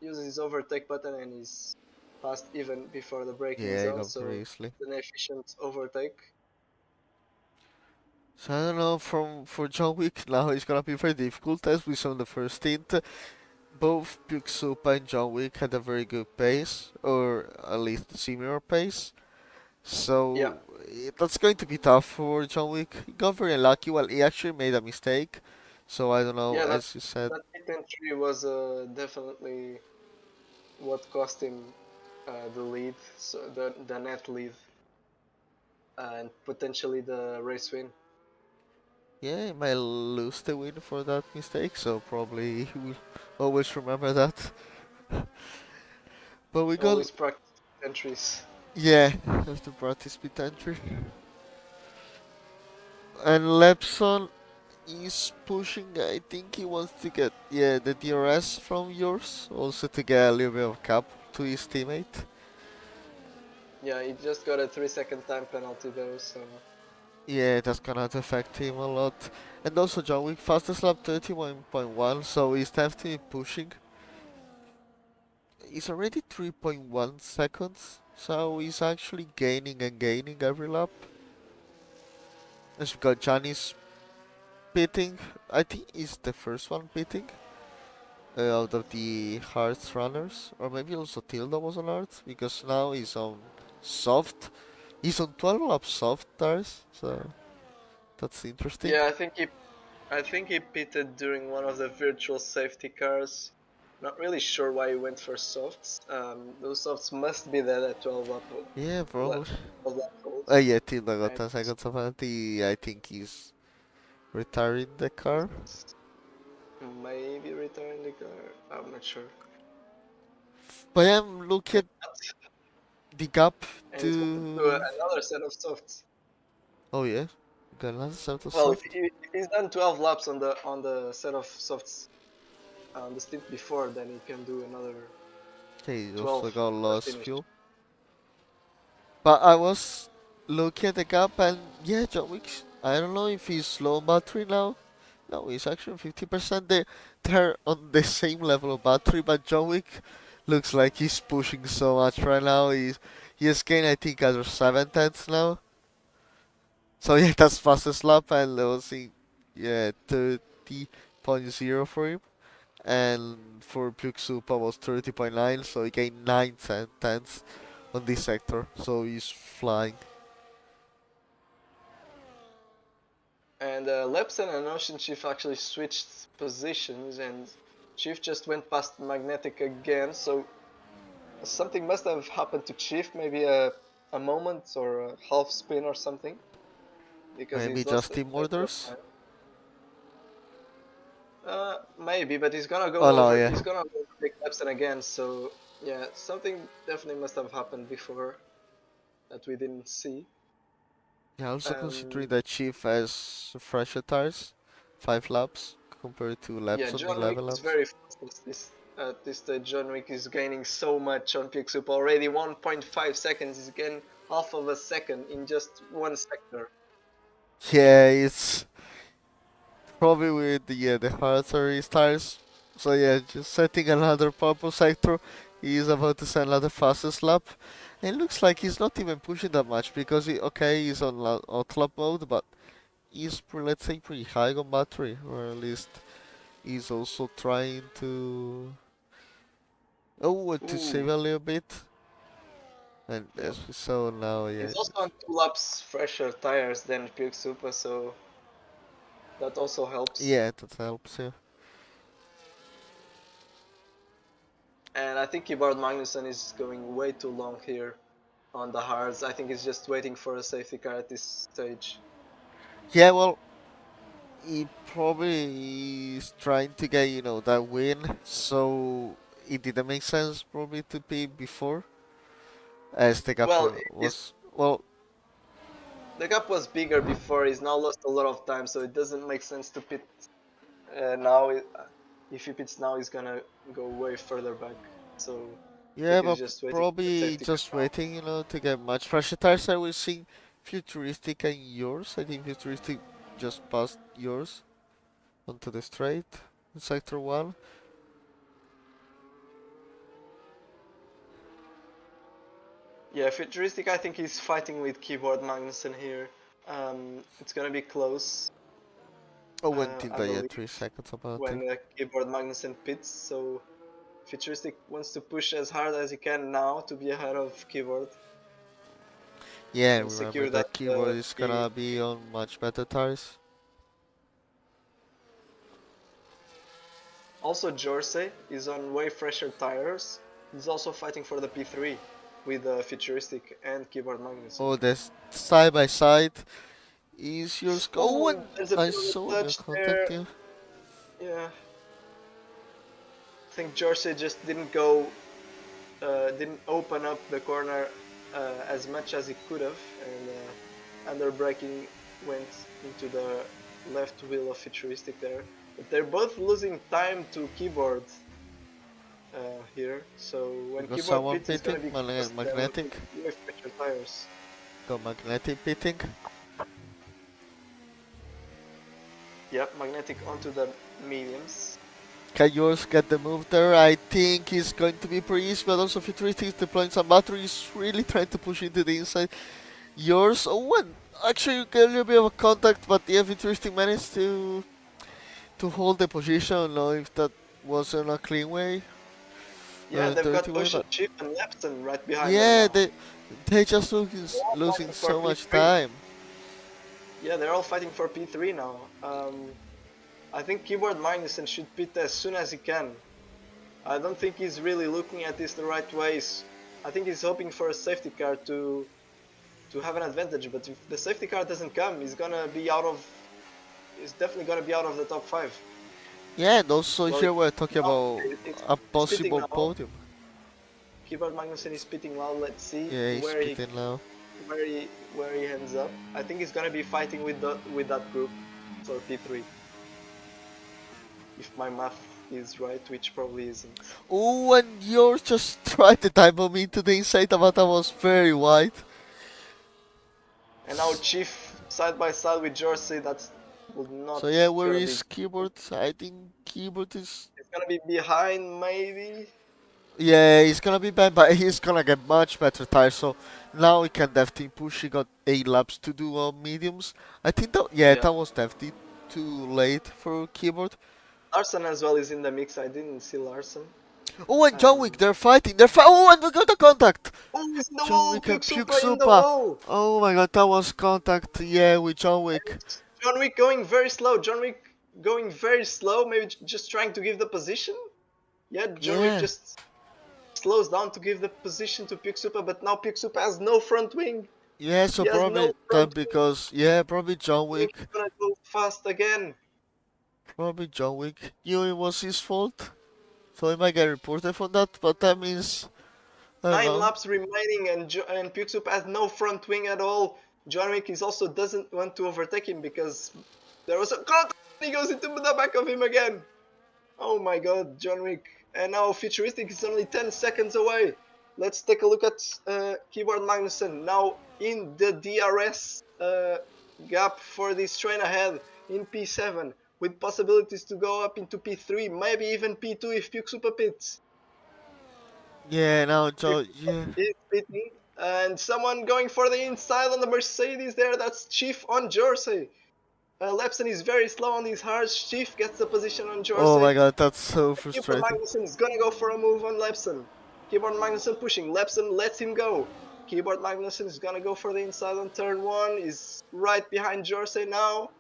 uses his overtake button and he's passed even before the braking Yeah, I zone, got so previously. an efficient overtake. So I don't know, for John Wick now it's gonna be very difficult as we saw in the first stint. Both Puksupa and John Wick had a very good pace, or at least a similar pace. Yeah, So that's going to be tough for John Wick. He got very unlucky. Well, he actually made a mistake. So I don't know, yeah, that as you said. that pit entry was definitely what cost him the lead, so the net lead, and potentially the race win. Yeah, he might lose the win for that mistake. So probably he will always remember that. But we got, Always practice entries. yeah, have to practice pit entry. And Lepson is pushing. I think he wants to get, yeah, the DRS from yours, also to get a little bit of cap to his teammate. Yeah, he just got a 3-second time penalty there, so Yeah, that's gonna affect him a lot. And also John Wick fastest lap 31.1, so he's definitely pushing. He's already 3.1 seconds, so he's actually gaining and gaining every lap. As we got Johnny's pitting. I think he's the first one pitting out of the hard runners, or maybe also Tilda was on hard because now he's on soft. He's on 12 lap soft tires, so That's interesting. Yeah, I think he pitted during one of the virtual safety cars. Not really sure why he went for softs. Those softs must be there at 12 Yeah, probably. 12 lap holes. Yeah, Tilda got And 10 seconds of penalty. I think he's retiring the car. maybe retiring the car. I'm not sure. But I'm looking at the gap And he's going to do to. another set of softs. Oh yeah, got another set of Well, if, soft. if he's done 12 laps on the set of softs on the stint before, then he can do another Okay, he 12 also got for the lost finish. fuel. But I was looking at the gap and yeah, John Wick's. I don't know if he's low on battery now. No, he's actually 50%. They're on the same level of battery, but John Wick looks like he's pushing so much right now. He has gained I think other 7 tenths now. So yeah, that's fastest lap and I was in yeah 30.0 for him. And for Pluk was 30.9, so he gained 9 tenths on this sector. So he's flying. And Lepson and Ocean Chief actually switched positions, and Chief just went past Magnetic again, so something must have happened to Chief, maybe a moment or a half spin or something, because Maybe he's just lost a team bit of orders. time. Maybe, but he's gonna Oh go no, over, yeah. he's gonna overtake Lepson again, so yeah, something definitely must have happened before that we didn't see. Yeah, also considering Um, that Chief has fresher tires, 5 laps compared to Yeah, laps on John Wick 11 is laps. very fast at this stage. John Wick is gaining so much on Pick Soup already. 1.5 seconds. He's getting half of a second in just one sector. Yeah, it's probably with the hard series tires. So yeah, just setting another purple sector. He is about to send another fastest lap. And it looks like he's not even pushing that much because he's on auto lap mode, but he's let's say pretty high on battery, or at least he's also trying to Ooh, save a little bit. And yep. as we saw now, yeah, He's also on 2 laps fresher tires than Pick Super, so that also helps. yeah, that helps. Yeah, And I think Keyboard Magnussen is going way too long here on the hards. I think he's just waiting for a safety car at this stage. yeah. Well, he probably is trying to get that win, so it didn't make sense probably to pay before, as the gap Well, was well. the gap was bigger before. He's now lost a lot of time, so it doesn't make sense to pit now. If he pits now, he's gonna go way further back. So I think Yeah, he's but just waiting for the probably safety car just now. waiting, to get much fresher tires. I was seeing Futuristic and yours. I think Futuristic just passed yours onto the straight in sector one. Yeah, Futuristic, I think he's fighting with Keyboard Magnussen here. It's gonna be close, Oh, went I Tilda, yeah, believe, 3 seconds about it. when Keyboard Magnussen pits. So Futuristic wants to push as hard as he can now to be ahead of Keyboard Yeah, and remember secure that that keyboard is P. gonna be on much better tires. Also, Jorsey is on way fresher tires. He's also fighting for the P3 with Futuristic and Keyboard Magnussen. Oh, this side by side is yours. Oh, Oh, and there's a I bit of saw a no touch contact there. here. Yeah, I think Jorsey just didn't open up the corner as much as he could have, and under braking went into the left wheel of Futuristic there. But they're both losing time to Keyboard here, so when Because Keyboard someone pits, it's gonna pitting, be close to them with magnetic. way fresher tires. Got magnetic pitting. Yep, Magnetic onto the mediums. Can yours get the move there? I think it's going to be pretty easy, but also Futuristic is deploying some batteries, really trying to push into the inside. Yours, oh, and actually you get a little bit of a contact, but yeah, Futuristic managed to hold the position. I don't know if that was in a clean way or Yeah, a they've dirty got way, Ocean but Chip and Lepton right behind them yeah, now. they just They're all losing fighting for so much P3. time. Yeah, they're all fighting for P3 now. I think Keyboard Magnussen should pit as soon as he can. I don't think he's really looking at this the right ways. I think he's hoping for a safety car to have an advantage, but if the safety car doesn't come, he's gonna be out of. He's definitely gonna be out of the top 5. Yeah, and also Well, here we're talking now about a it's pitting possible now. podium. Keyboard Magnussen is pitting now. Let's see Yeah, he's spitting now. where he ends up. I think he's gonna be fighting with that group for P3. If my math is right, which probably isn't. Oh, and yours just tried to dive me into the inside, but that was very wide. And now Chief side by side with Jersey. That's not So yeah, where gonna is be. Keyboard? I think Keyboard is... It's gonna be behind maybe. Yeah, he's gonna be bad, but he's gonna get much better tires, so now he can definitely push. He got 8 laps to do mediums. I think that, yeah, Yeah. that was definitely too late for Keyboard. Larson as well is in the mix. I didn't see Larson. Oh, and John Wick, they're fighting. Oh, and we got a contact. Oh, it's in the John wall. Wick and Puke Puke Super in the Super. wall. Oh my god, that was contact, yeah, with John Wick. John Wick going very slow. John Wick going very slow. Maybe just trying to give the position. Yeah, John Wick just slows down to give the position to Puke Super, but now Puke Super has no front wing. Yeah, so He has probably no that front because, yeah, probably John wing. Wick. He's gonna go fast again. Probably John Wick knew it was his fault. So he might get reported for that, but that means... I don't 9 know. laps remaining and Puke Super has no front wing at all. John Wick is also doesn't want to overtake him because there was a contact. He goes into the back of him again. Oh my god, John Wick. And now Futuristic is only 10 seconds away. Let's take a look at Keyboard Magnussen. Now in the DRS gap for this train ahead in P7. With possibilities to go up into P3, maybe even P2 if Puke Super pits. Yeah, now John, yeah. Is pitting. And someone going for the inside on the Mercedes there. That's Chief on Jersey. Lepson is very slow on these hards. Chief gets the position on Jersey. Oh my god, that's so Keyboard frustrating. Magnussen is gonna go for a move on Lepson. Keyboard Magnussen pushing. Lepson lets him go. Keyboard Magnussen is gonna go for the inside on turn 1. Is right behind Jersey now.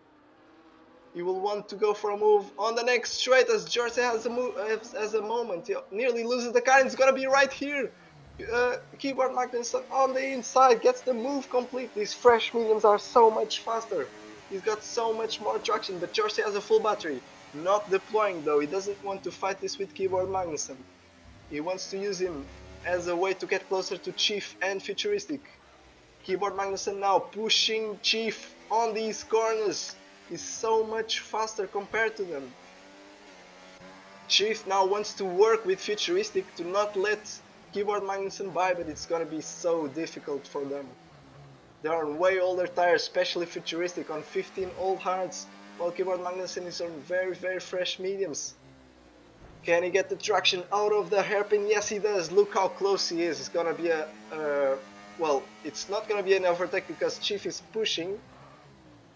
He will want to go for a move on the next straight as Jersey has a moment. He nearly loses the car and it's gonna be right here. Keyboard Magnussen on the inside gets the move complete. These fresh mediums are so much faster. He's got so much more traction, but Jersey has a full battery. Not deploying though, he doesn't want to fight this with Keyboard Magnussen. He wants to use him as a way to get closer to Chief and Futuristic. Keyboard Magnussen now pushing Chief on these corners. He's so much faster compared to them. Chief now wants to work with Futuristic to not let Keyboard Magnussen by, but it's gonna be so difficult for them. They're on way older tires, especially Futuristic on 15 old hards, while Keyboard Magnussen is on very fresh mediums. Can he get the traction out of the hairpin? Yes he does. Look how close he is. It's gonna be a well, it's not gonna be an overtake because Chief is pushing.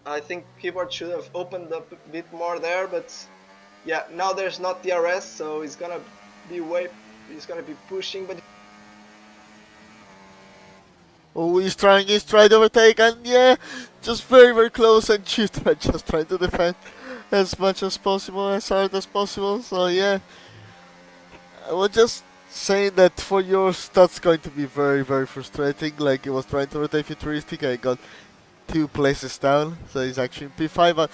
I think Keyboard should have opened up a bit more there, but yeah, now there's not DRS, so he's gonna be pushing, but Oh, he's trying to overtake, and yeah, just very close, and Chief just trying to defend as much as possible, as hard as possible. So yeah, I was just saying that for yours, that's going to be very frustrating. Like he was trying to overtake Futuristic, I got 2 places down, so he's actually in P5. But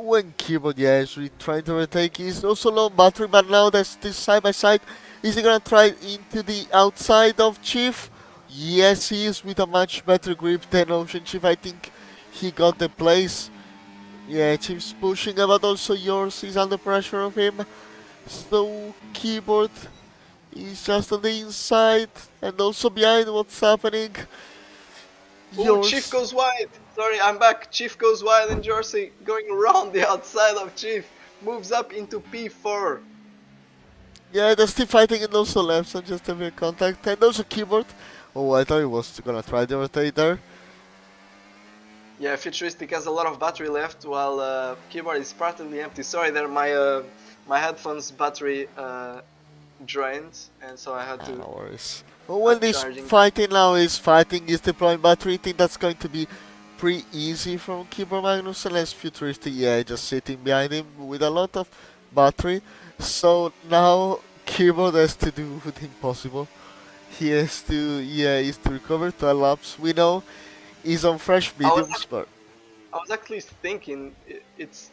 when Keyboard, yeah, is really trying to overtake, he's also low battery, but now there's this side by side. Is he gonna try into the outside of Chief? Yes, he is with a much better grip than Ocean Chief. I think he got the place. Yeah, Chief's pushing, but also yours is under pressure of him. So Keyboard is just on the inside and also behind what's happening. oh, Chief goes wide. Sorry, I'm back. Chief goes wide and Jersey going around the outside of Chief. Moves up into P4. Yeah, they're still fighting and also left, so just a bit of contact. And also Keyboard. Oh, I thought he was gonna try the overtake there. Yeah, Futuristic has a lot of battery left while Keyboard is partly empty. Sorry there, my headphones battery drained, and so I had to... No worries. Well, when this charging. fighting now is fighting, is deploying battery, I think that's going to be pretty easy from Keyboard Magnussen as Futuristic, yeah, just sitting behind him with a lot of battery. So now Keyboard has to do the impossible. He has to, yeah, he has to recover 12 laps. We know he's on fresh I was mediums, but I was actually thinking it's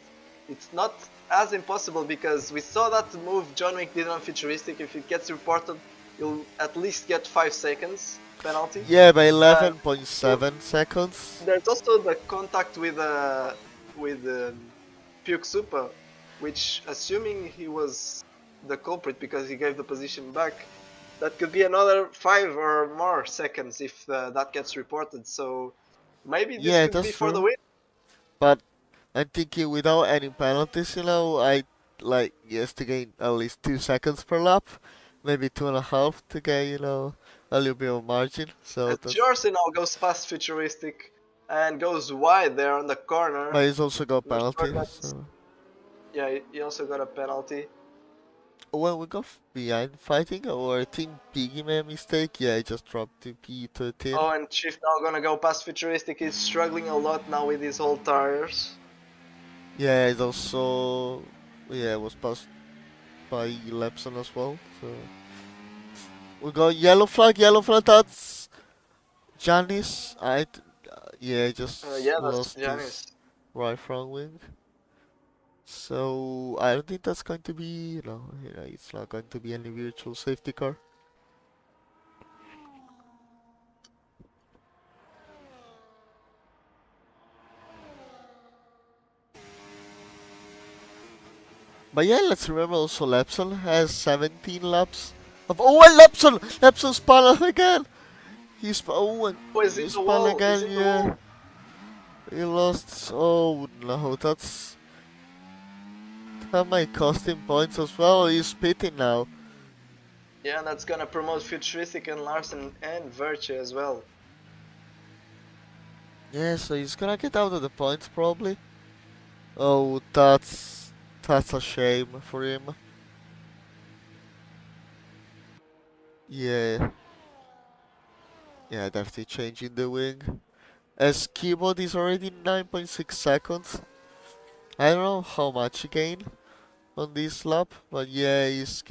not as impossible because we saw that move John Wick did on Futuristic. If it gets reported, you'll at least get 5 seconds penalty. yeah, by Uh, so 11.7 seconds. there's also the contact with Puke Super, which assuming he was the culprit because he gave the position back, that could be another 5 or more seconds if that gets reported. So maybe this Yeah, could be that's for the true. win. But I'm thinking without any penalties, I like yes to gain at least 2 seconds per lap, maybe 2.5 to get a little bit of margin. So As that's. Jersey now goes past Futuristic and goes wide there on the corner. But he's also got Not sure penalty. that's So yeah. He also got a penalty. when we got behind fighting, or I think Piggy made a mistake. Yeah, he just dropped to P13. Oh, and Chief now gonna go past Futuristic. He's struggling a lot now with his old tires. Yeah, he's also was passed by Lepson as well. So we got yellow flag. Yellow flag. That's Janis. Yeah, just Yeah, that's lost his Janice. right front wing. So I don't think that's going to be, it's not going to be any virtual safety car. But yeah, let's remember also Lepson has 17 laps of. Oh, and Lepson spun again. And Oh, he's he in the spun wall. He's again. in the Yeah, wall. he lost. Oh no, that might cost him points as well. He's pitting now. Yeah, and that's gonna promote Futuristic and Larson and Virtue as well. Yeah, so he's gonna get out of the points probably. Oh, that's a shame for him. Yeah, yeah, definitely changing the wing. As keyboard is already 9.6 seconds. I don't know how much he gained on this lap, but yeah, he's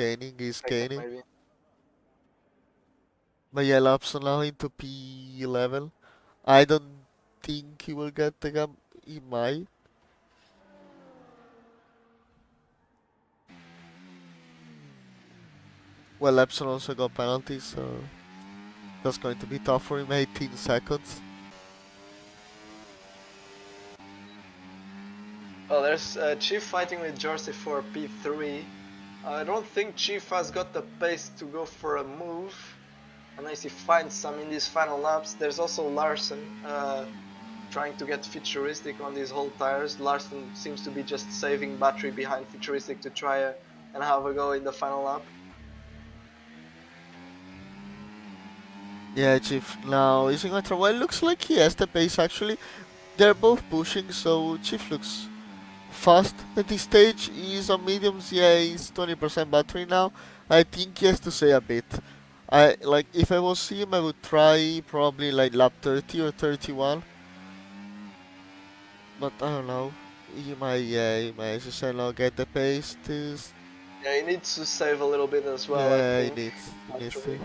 Second gaining. maybe. But yeah, laps are now into P11. I don't think he will get the gap. He might. Well, Epson also got penalties, so that's going to be tough for him. 18 seconds. Oh, there's Chief fighting with Jersey for P3. I don't think Chief has got the pace to go for a move, unless he finds some in these final laps. There's also Larson trying to get Futuristic on these whole tires. Larson seems to be just saving battery behind Futuristic to try and have a go in the final lap. Yeah, Chief now is going to. Well, it looks like he has the pace actually. They're both pushing, so Chief looks fast at this stage. He's on mediums. Yeah, he's 20% battery now. I think he has to say a bit. If I was him, I would try probably like lap 30 or 31. But I don't know. He might, as you said, now get the pace to. Yeah, he needs to save a little bit as well, I Yeah, he think. needs to.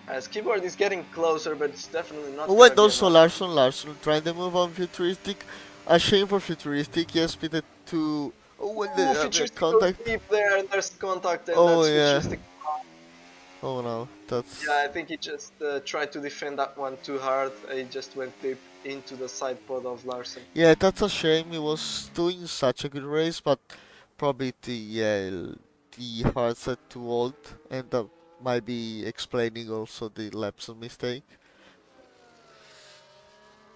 As Keyboard is getting closer, but it's definitely not Oh, gonna and be also enough. Larson trying to move on Futuristic. A shame for Futuristic. Yes, pitted to. Oh, and Ooh, the Futuristic goes contact. deep there, and there's contact, and Oh that's yeah. Futuristic. Oh no, Yeah, that's. I think he just tried to defend that one too hard. He just went deep into the side pod of Larson. Yeah, that's a shame. He was doing such a good race, but probably the hard set too old, and that might be explaining also the Lepson mistake.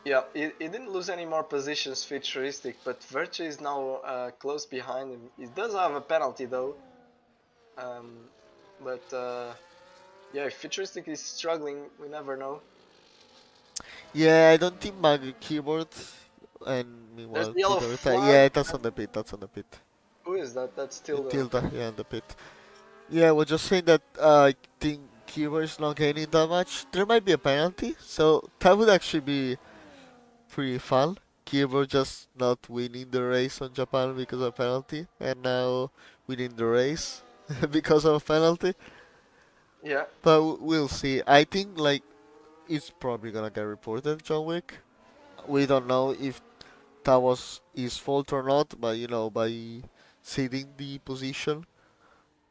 Yeah, he didn't lose any more positions Futuristic, but Virtue is now close behind him. He does have a penalty though. Um, but yeah, if Futuristic is struggling, we never know. Yeah, I don't think Mag keyboard and There's meanwhile the yellow Tilda. flag. Yeah, that's on the pit. That's on the pit. Who is that? That's still the. Tilda, yeah, on the pit. Yeah, we're just saying that I think Keyboard is not gaining that much. There might be a penalty, so that would actually be pretty fun. Keyboard just not winning the race on Japan because of a penalty, and now winning the race because of a penalty. Yeah. But we'll see. I think like it's probably gonna get reported, John Wick. We don't know if that was his fault or not, but by ceding the position.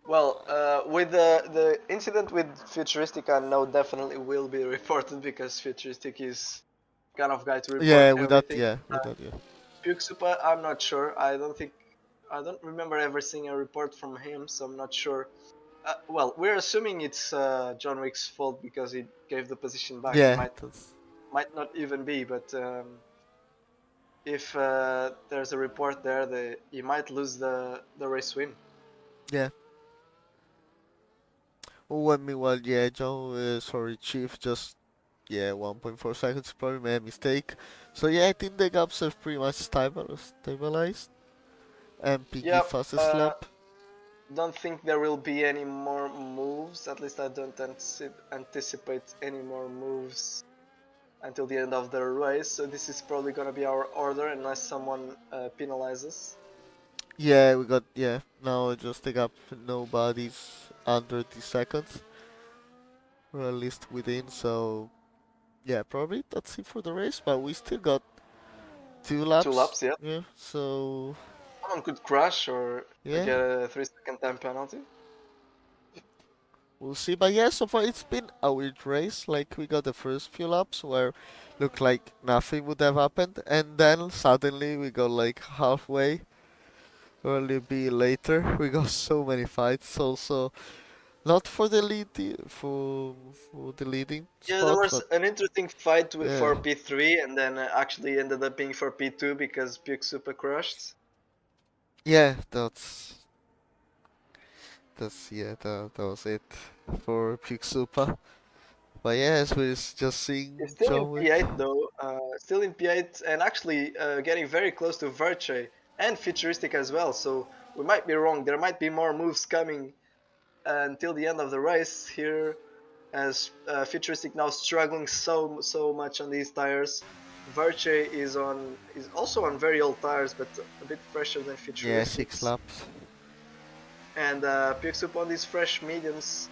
Well, with the incident with Futuristic, I know definitely will be reported because Futuristic is kind of guy to report Yeah, with that, everything. yeah, with that, yeah. Puke Super, I'm not sure. I don't remember ever seeing a report from him, so I'm not sure. Well, we're assuming it's John Wick's fault because he gave the position back. It Yeah, might that's might not even be, but if there's a report there, he might lose the race win. yeah. Well, meanwhile, yeah, John, sorry, Chief, just 1.4 seconds probably made a mistake. So yeah, I think the gaps have pretty much stabilized. And Piggy Yep. fastest lap. Don't think there will be any more moves. At least I don't anticipate any more moves until the end of the race. So this is probably gonna be our order unless someone penalizes. Yeah, we got now just the gap. Nobody's under the seconds, or at least within. So yeah, probably that's it for the race. But we still got two Two laps. laps, yeah. Yeah, so Someone could crash or yeah, get a 3-second time penalty. we'll see. But yeah, so far it's been a weird race. Like we got the first few laps where looked like nothing would have happened, and then suddenly we got like halfway, or a little bit later, we got so many fights. Also, not for the for the leading Yeah, there spot, was but an interesting fight yeah, for P3 and then actually ended up being for P2 because Puke Super crashed. yeah, that was it for Pixupa. But yes, we're just seeing He's still in John Wick. P8 though, still in P8 and actually getting very close to Virtue and Futuristic as well. So we might be wrong. There might be more moves coming until the end of the race here, as Futuristic now struggling so much on these tires. Virtue is also on very old tires, but a bit fresher than Yeah, 6 Futuristic's. laps. And picks up on these fresh mediums.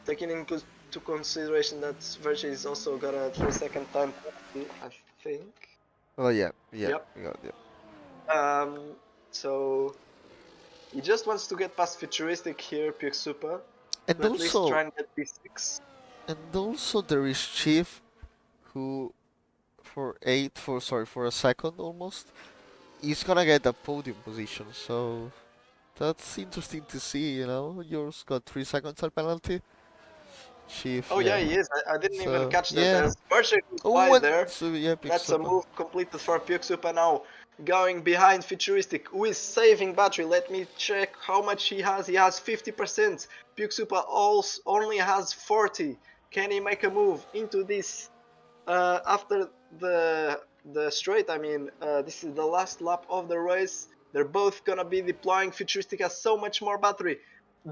Taking into consideration that Virgil is also got a 3-second time penalty, I think. Oh yeah, Yep. yeah. So he just wants to get past Futuristic here, Puke Super, And to at least try also, and get P6. there is Chief, who for a second almost, he's gonna get a podium position. So that's interesting to see. Yours got 3 seconds at penalty. Chief, Oh yeah, yeah. he is. I didn't even So catch that. yeah. As Virgil goes Oh, by and there. so yeah, That's a Pixupa. move completed for Puke Super now. Going behind Futuristic, who is saving battery. Let me check how much he has. He has 50%. Puke Super also only has 40. Can he make a move into this after the straight? I mean, this is the last lap of the race. They're both gonna be deploying. Futuristic has so much more battery,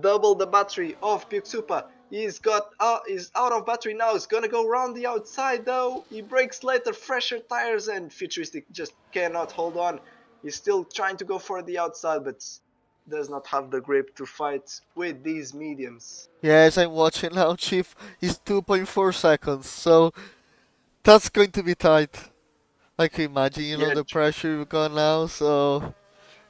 double the battery of Puke Super. He's out of battery now. He's gonna go round the outside though. He breaks later, fresher tires, and Futuristic just cannot hold on. He's still trying to go for the outside, but does not have the grip to fight with these mediums. Yes, I'm watching now, Chief. He's 2.4 seconds, so that's going to be tight. I can imagine, Yeah, the pressure you've got now, so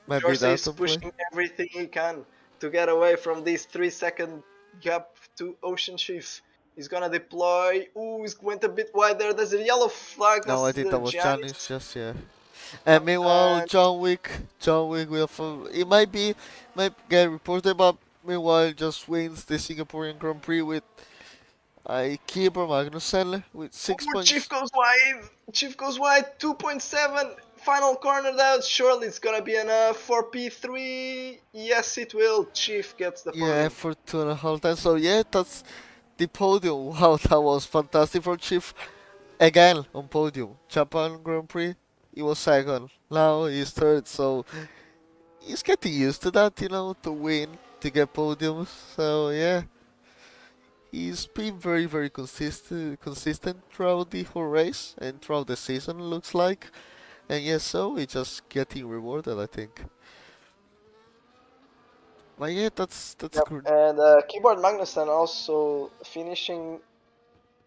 maybe George that's is a play. pushing everything he can to get away from this 3-second gap to Ocean Chief. He's gonna deploy. Ooh, he went a bit wide there. There's a yellow flag. No, I That's think the that was Janice, Giants. just yeah. And Yep. meanwhile, And John Wick will. It might get reported, but meanwhile, just wins the Singaporean Grand Prix with I Kieber Magnussen with six ooh, Chief points. goes wide. Chief goes wide. 2.7. Final corner down. Surely it's gonna be enough for P3. Yes, it will. Chief gets the Yeah, podium. for 2.5 times. So yeah, that's the podium. Wow, that was fantastic for Chief. Again on podium. Japan Grand Prix, he was second. Now he's third. So he's getting used to that, to win to get podiums. So yeah, he's been very consistent throughout the whole race and throughout the season. Looks like, and yes, so he's just getting rewarded, I think. But yeah, that's Yep. good. And Keyboard Magnussen also finishing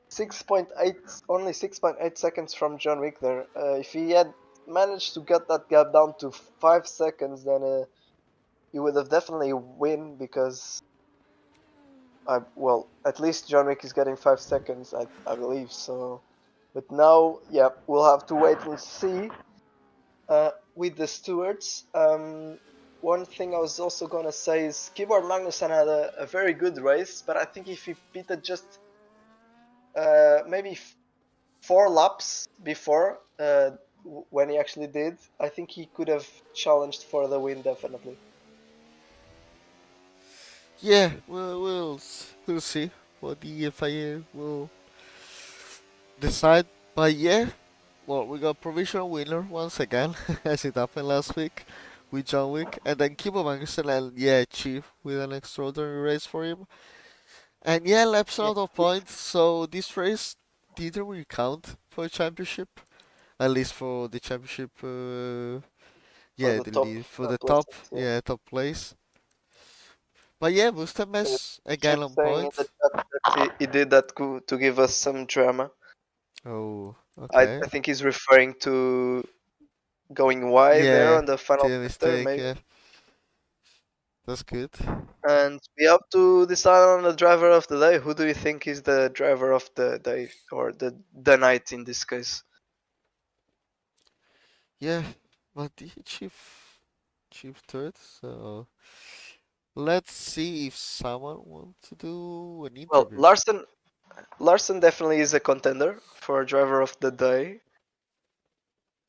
6.8, only 6.8 seconds from John Wick there. If he had managed to get that gap down to 5 seconds, then he would have definitely win because well, at least John Wick is getting 5 seconds, I believe. So, but now, yeah, we'll have to wait and see. With the stewards, one thing I was also gonna say is Keyboard Magnussen had a very good race, but I think if he pitted just maybe 4 laps before when he actually did, I think he could have challenged for the win definitely. Yeah, we'll see what the FIA will decide. But yeah, well, we got provisional winner once again, as it happened last week with John Wick, and then Kimbo Magnussen and yeah, Chief with an extraordinary race for him. And yeah, laps Yeah, out of points, so this race didn't really count for a championship, at least for the championship. for Yeah, the the top lead for the top, placements. Yeah. yeah, top place. But yeah, So Bustames again Chief on saying in the points. chat that he did that to give us some drama. Oh, I okay. think he's referring to going wide there Yeah, on the final the sector, mistake. maybe. Yeah, that's good. And we have to decide on the driver of the day. Who do you think is the driver of the day or the night in this case? Yeah, but the chief third. So let's see if someone wants to do an Well, interview. Larson definitely is a contender for driver of the day.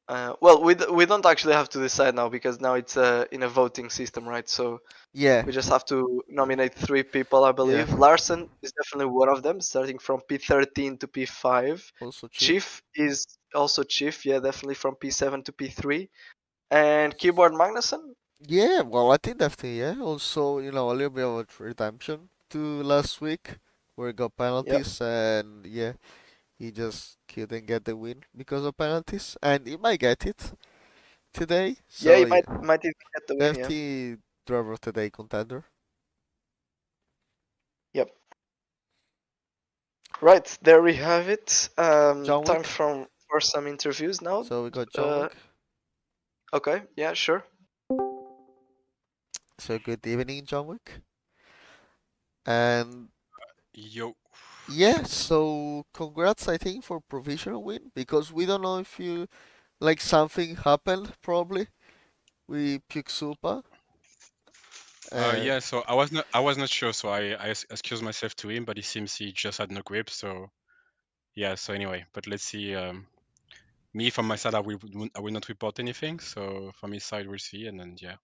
Well, we don't actually have to decide now because now it's in a voting system, right? So Yeah, we just have to nominate 3 people, I yeah. believe. Larson is definitely one of them, starting from P13 to P5. Also chief. Chief is also Chief, yeah, definitely from P7 to P3. And Keyboard Magnussen, Yeah, well, I think definitely. Yeah. Also, a little bit of a redemption to last week, where he got yep. penalties, and yeah, he just couldn't get the win because of penalties, and he might get it today. Yeah, So he yeah, might even get the win, yeah. definitely driver of the day contender. Yep. Right, there we have it. John Time Wick. for some interviews now. So we got John Uh, Wick. okay, yeah, sure. So good evening, John Wick. And Yo. yeah, so congrats, I think, for provisional win because we don't know if you like something happened probably with Puxupa. And Yeah, so I was not sure, so I excused myself to him, but it seems he just had no grip, so yeah, so anyway, but let's see. Me from my side, I will not report anything, so from his side we'll see, and then yeah.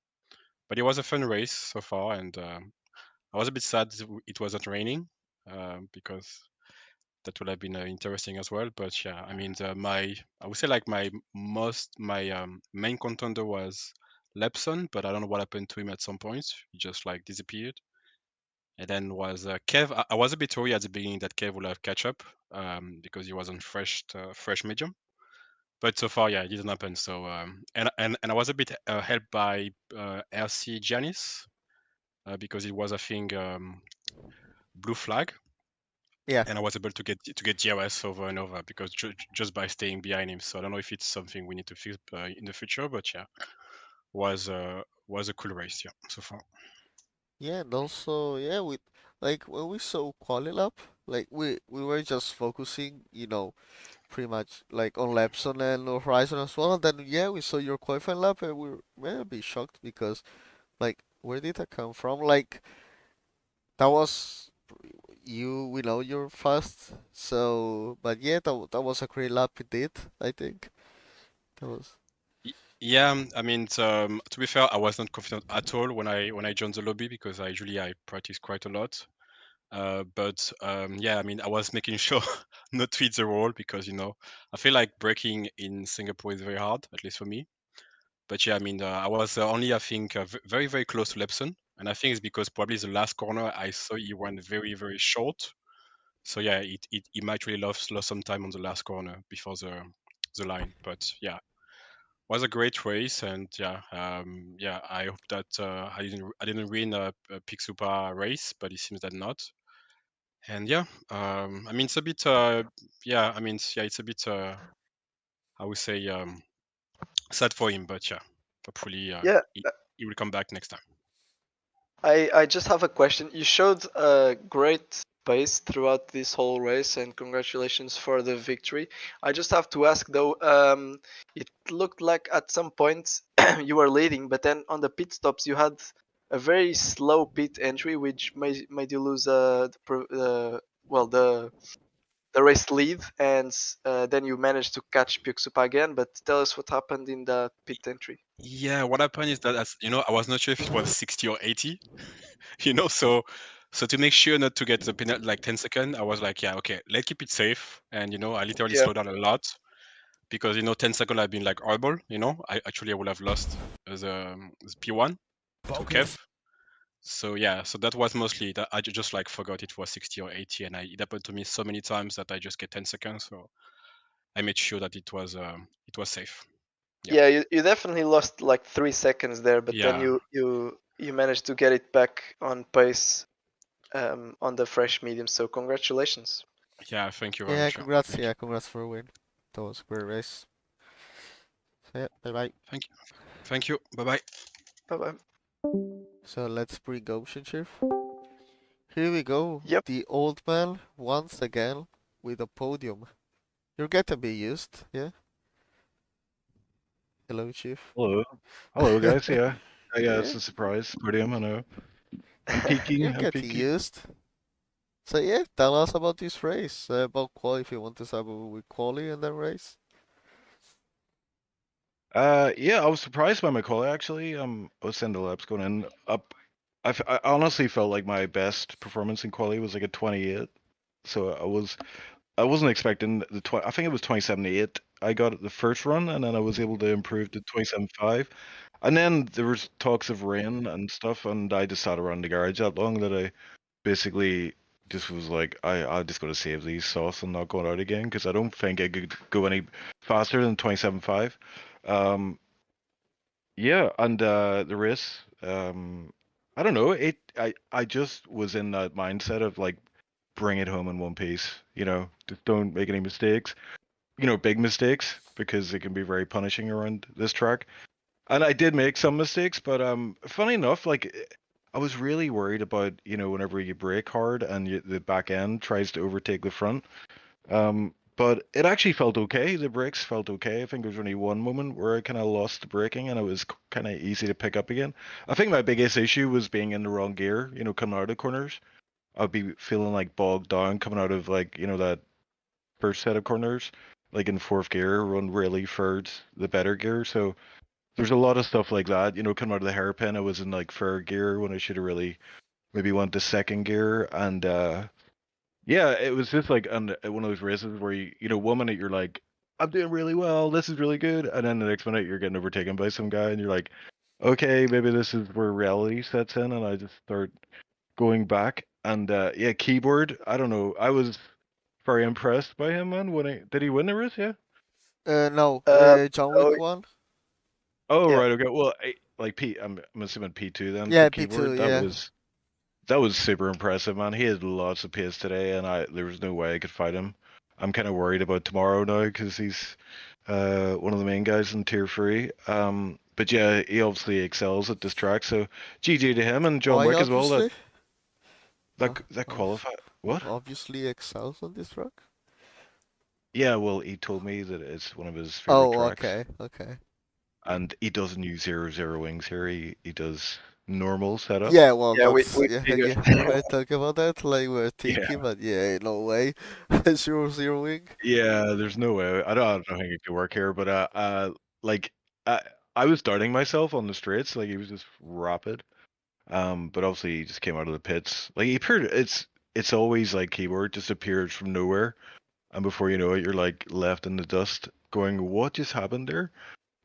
But it was a fun race so far, and I was a bit sad it wasn't raining, because that would have been interesting as well. But yeah, I mean, I would say like my main contender was Lepson, but I don't know what happened to him at some point. He just like disappeared. And then was Kev. I was a bit worried at the beginning that Kev would have catch up, because he was on fresh medium. But so far, yeah, it didn't happen. So and I was a bit helped by RC Janis, because it was, I think, blue flag, yeah, and I was able to get GOS over and over because just by staying behind him. So I don't know if it's something we need to fix in the future, but yeah, was a cool race, yeah, so far. yeah, and also yeah, with like when we saw Quali Lab, like we were just focusing, pretty much like on Lepson and Horizon as well. And then yeah, we saw your qualifying lap, and we were a bit shocked because like where did that come from? Like that was you, we know you're fast. So, but yeah, that was a great lap indeed. I think that was. Yeah, I mean, to be fair, I was not confident at all when I joined the lobby because I practice quite a lot. But yeah, I mean, I was making sure not to hit the wall because I feel like braking in Singapore is very hard, at least for me. But yeah, I mean, I was only, I think, very very close to Lepson, and I think it's because probably the last corner I saw he went very very short. So yeah, he might really lost some time on the last corner before the line. But yeah, was a great race, and yeah, I hope that I didn't win a Pick Super race, but it seems that not. And yeah, I mean it's a bit yeah, I mean yeah, it's a bit I would say sad for him, but yeah, hopefully Yeah, he will come back next time. I just have a question. You showed a great pace throughout this whole race, and congratulations for the victory. I just have to ask though, it looked like at some point you were leading, but then on the pit stops you had a very slow pit entry, which made you lose well the race lead, and then you managed to catch Pyxupa again. But tell us what happened in the pit entry. Yeah, what happened is that, as you know, I was not sure if it was 60 or 80, so to make sure not to get the penalty like 10 seconds, I was like, yeah, okay, let's keep it safe. And I literally Yeah. slowed down a lot because 10 seconds have been like horrible. I would have lost the P1 to Kev. So yeah, so that was mostly that. I just like forgot it was 60 or 80, and it happened to me so many times that I just get 10 seconds. So I made sure that it was safe. Yeah. Yeah, you definitely lost like 3 seconds there, but then Yeah. you managed to get it back on pace on the fresh medium. So congratulations. Yeah, thank you very Yeah, much. Yeah, congrats. thank Yeah, you. congrats for a win. That was a great race. So yeah, bye bye. Thank you. Thank you. Bye bye. Bye bye. So let's pre-go, Chief. Here we go. Yep. The old man once again with a podium. You're getting be used, yeah? Hello, Chief. Hello. Hello, guys. Yeah. Yeah, Yeah, it's a surprise podium, I know. I'm you're peeking. I'm getting peeking. used. So yeah, tell us about this race, about quali if you want to start with quali and then race. Yeah, I was surprised by my call actually. I was sending the laps going in up. I honestly felt like my best performance in quali was like a 28. So I wasn't expecting the I think it was 27.8. I got it the first run, and then I was able to improve to 27.5. And then there was talks of rain and stuff, and I just sat around the garage that long that I basically just was like, I just got to save these sauce and not going out again because I don't think I could go any faster than 27.5. Yeah, and the race, I don't know. I just was in that mindset of like, bring it home in one piece. Just don't make any mistakes. Big mistakes because it can be very punishing around this track. And I did make some mistakes, but funny enough, like I was really worried about whenever you brake hard and the back end tries to overtake the front. But it actually felt okay. The brakes felt okay. I think there was only one moment where I kind of lost the braking and it was kind of easy to pick up again. I think my biggest issue was being in the wrong gear, coming out of corners. I'd be feeling like bogged down coming out of like, that first set of corners, like in fourth gear, run really third, the better gear. So there's a lot of stuff like that, coming out of the hairpin. I was in like third gear when I should have really maybe went to second gear. And yeah, it was just like one of those races where one minute you're like, I'm doing really well, this is really good, and then the next minute you're getting overtaken by some guy, and you're like, okay, maybe this is where reality sets in, and I just start going back. And yeah, keyboard, I don't know, I was very impressed by him, man. Did he win the race? Yeah. No, Uh, John oh Wick 1. Oh yeah. right, okay. Well, like P, I'm assuming P2 then for Yeah, P2, keyboard. yeah. That was super impressive, man. He had lots of pace today, and there was no way I could fight him. I'm kind of worried about tomorrow now because he's one of the main guys in Tier 3. But yeah, he obviously excels at this track, so GG to him and John Why Wick as well. obviously? That qualified. What? Obviously excels on this track. Yeah, well, he told me that it's one of his favorite Oh, tracks, okay. and he doesn't use zero wings here. He does normal setup. Yeah, well, Yeah, that's we yeah, figured. yeah. We were talking about that, like we are Yeah. thinking, but yeah, no way. Zero wing. Yeah, there's no way. I don't think it could work here, but like I I was starting myself on the straights, like he was just rapid. But obviously he just came out of the pits. Like he appeared, it's always like keyboard just appears from nowhere, and before you know it, you're like left in the dust, going, "What just happened there?"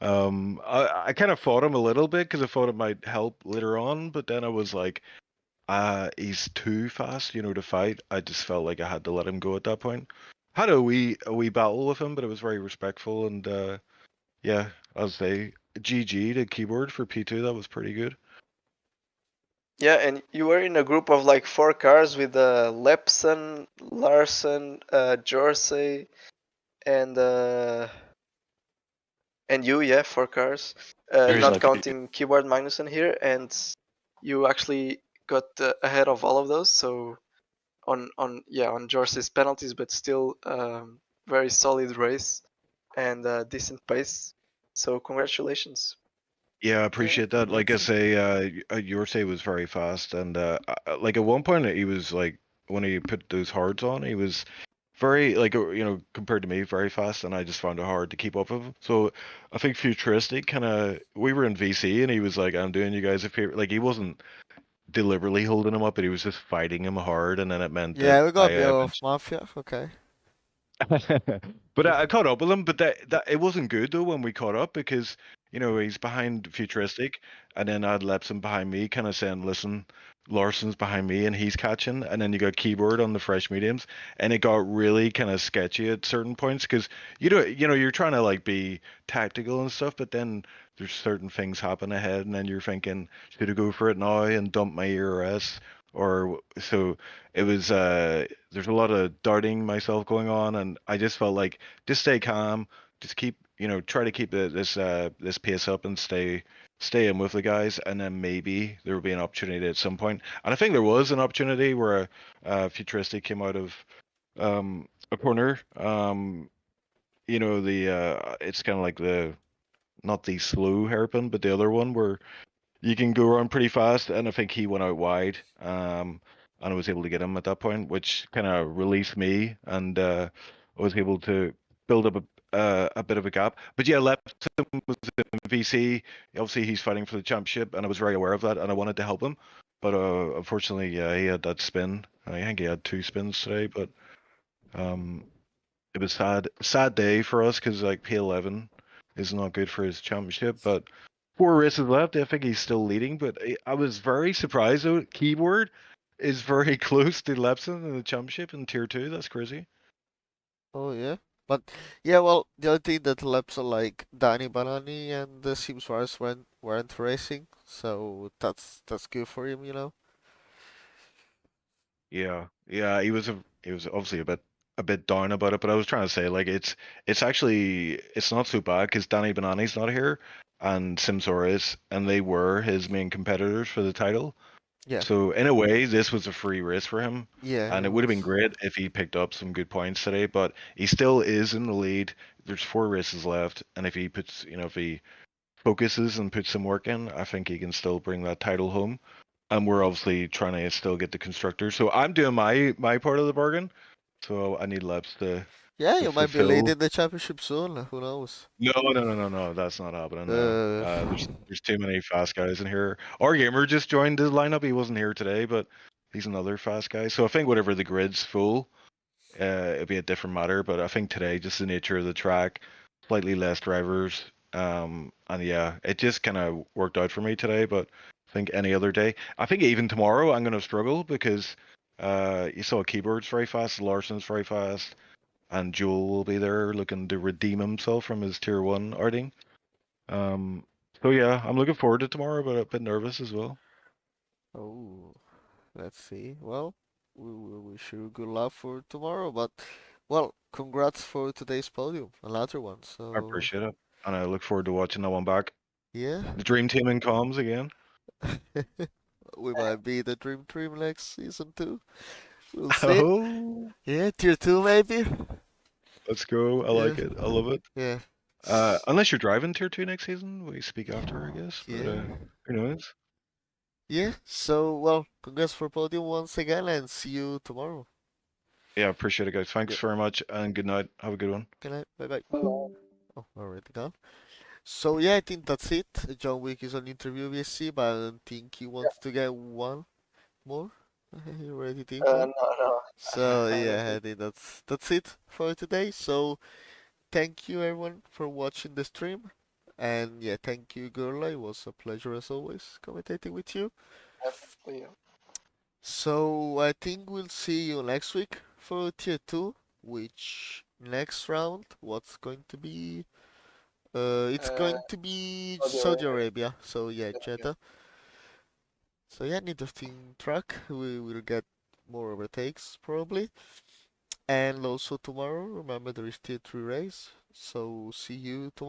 I kind of fought him a little bit because I thought it might help later on, but then I was like, he's too fast, to fight. I just felt like I had to let him go at that point. Had a wee battle with him, but it was very respectful, and yeah, I'll say GG to keyboard for P2. That was pretty good. Yeah, and you were in a group of like 4 cars with Lepson, Larson, Jorsey, and you, yeah, 4 cars. There's Not like counting Keyboard Magnussen here, and you actually got ahead of all of those. So on Jorsey's penalties, but still very solid race and decent pace. So congratulations. Yeah, I appreciate that. Like I congrats. say, your say was very fast, and like at one point he was like when he put those hards on, he was very like compared to me very fast, and I just found it hard to keep up with him. So I think futuristic kind of we were in VC, and he was like, "I'm doing you guys a favor." Like he wasn't deliberately holding him up, but he was just fighting him hard, and then it meant that Yeah, we got I a bit of Mafia. Okay. But Yeah. I caught up with him, but that it wasn't good though when we caught up because he's behind Futuristic, and then I had Lepson behind me, kind of saying, "Listen, Larson's behind me, and he's catching." And then you got Keyboard on the fresh mediums, and it got really kind of sketchy at certain points because you're trying to like be tactical and stuff, but then there's certain things happen ahead, and then you're thinking, should I go for it now and dump my ERS? Or so it was there's a lot of darting myself going on, and I just felt like just stay calm, just keep try to keep this pace up and stay in with the guys, and then maybe there will be an opportunity at some point. And I think there was an opportunity where Futuristic came out of a corner. The it's kind of like the not the slow hairpin, but the other one where you can go around pretty fast, and I think he went out wide, and I was able to get him at that point, which kind of released me, and I was able to build up a bit of a gap. But yeah, Lepton was in VC. Obviously, he's fighting for the championship, and I was very aware of that, and I wanted to help him. But unfortunately, yeah, he had that spin. I think he had 2 spins today, but um, it was sad day for us because like P11 is not good for his championship, but 4 races left. I think he's still leading, but I was very surprised though. Keyboard is very close to Lepson in the championship in tier 2. That's crazy. Oh yeah. But yeah, well, the other thing that Lepsa like Danny Banani and the Sim Suarez weren't racing, so that's good for him. Yeah, he was obviously a bit down about it, but I was trying to say like it's not so bad because Danny Banani's not here and Simsora is, and they were his main competitors for the title. Yeah. So in a way, this was a free race for him, Yeah, and it it would have been was. great if he picked up some good points today. But he still is in the lead. There's 4 races left, and if he puts, if he focuses and puts some work in, I think he can still bring that title home. And we're obviously trying to still get the constructor. So I'm doing my part of the bargain. So I need Labs to Yeah, to you might be fulfill. leading the championship soon. Who knows? No, no, no, no, no. That's not happening. No. Uh, There's too many fast guys in here. Our gamer just joined the lineup. He wasn't here today, but he's another fast guy. So I think whatever the grid's full, it'd be a different matter. But I think today, just the nature of the track, slightly less drivers, and yeah, it just kind of worked out for me today. But I think any other day, I think even tomorrow, I'm gonna struggle because you saw Keyboard's very fast, Larson's very fast, and Joel will be there looking to redeem himself from his tier 1 outing. Um, so yeah, I'm looking forward to tomorrow, but a bit nervous as well. oh, let's see. Well, we wish you good luck for tomorrow. But well, congrats for today's podium, another one. I So appreciate it, and I look forward to watching that one back. yeah, The dream team in comms again. we might be the Dream Team next season too. We'll see. Oh, Yeah, tier two maybe. let's go! I Yeah, like it. I love it. yeah, Unless you're driving tier 2 next season, we speak after, I guess. But yeah, who knows? yeah. So well, congrats for podium once again, and see you tomorrow. Yeah, appreciate it, guys. Thanks Yep. very much, and good night. Have a good one. Good night. Bye bye. Oh, already gone. So yeah, I think that's it. John Wick is on interview VSC, but I don't think he wants to get one more. He already did one. No. So I don't yeah, I think. think that's it for today. So thank you everyone for watching the stream, And yeah, thank you, Gurla. It was a pleasure as always commentating with you. Definitely, yeah. So I think we'll see you next week for Tier 2, which next round, what's going to be? It's Uh, going to be Saudi Saudi Arabia. Arabia. So yeah, Yeah, yeah. Jeddah. So yeah, interesting track. We will get more overtakes probably. And also tomorrow, remember there is Tier 3 race. So see you tomorrow.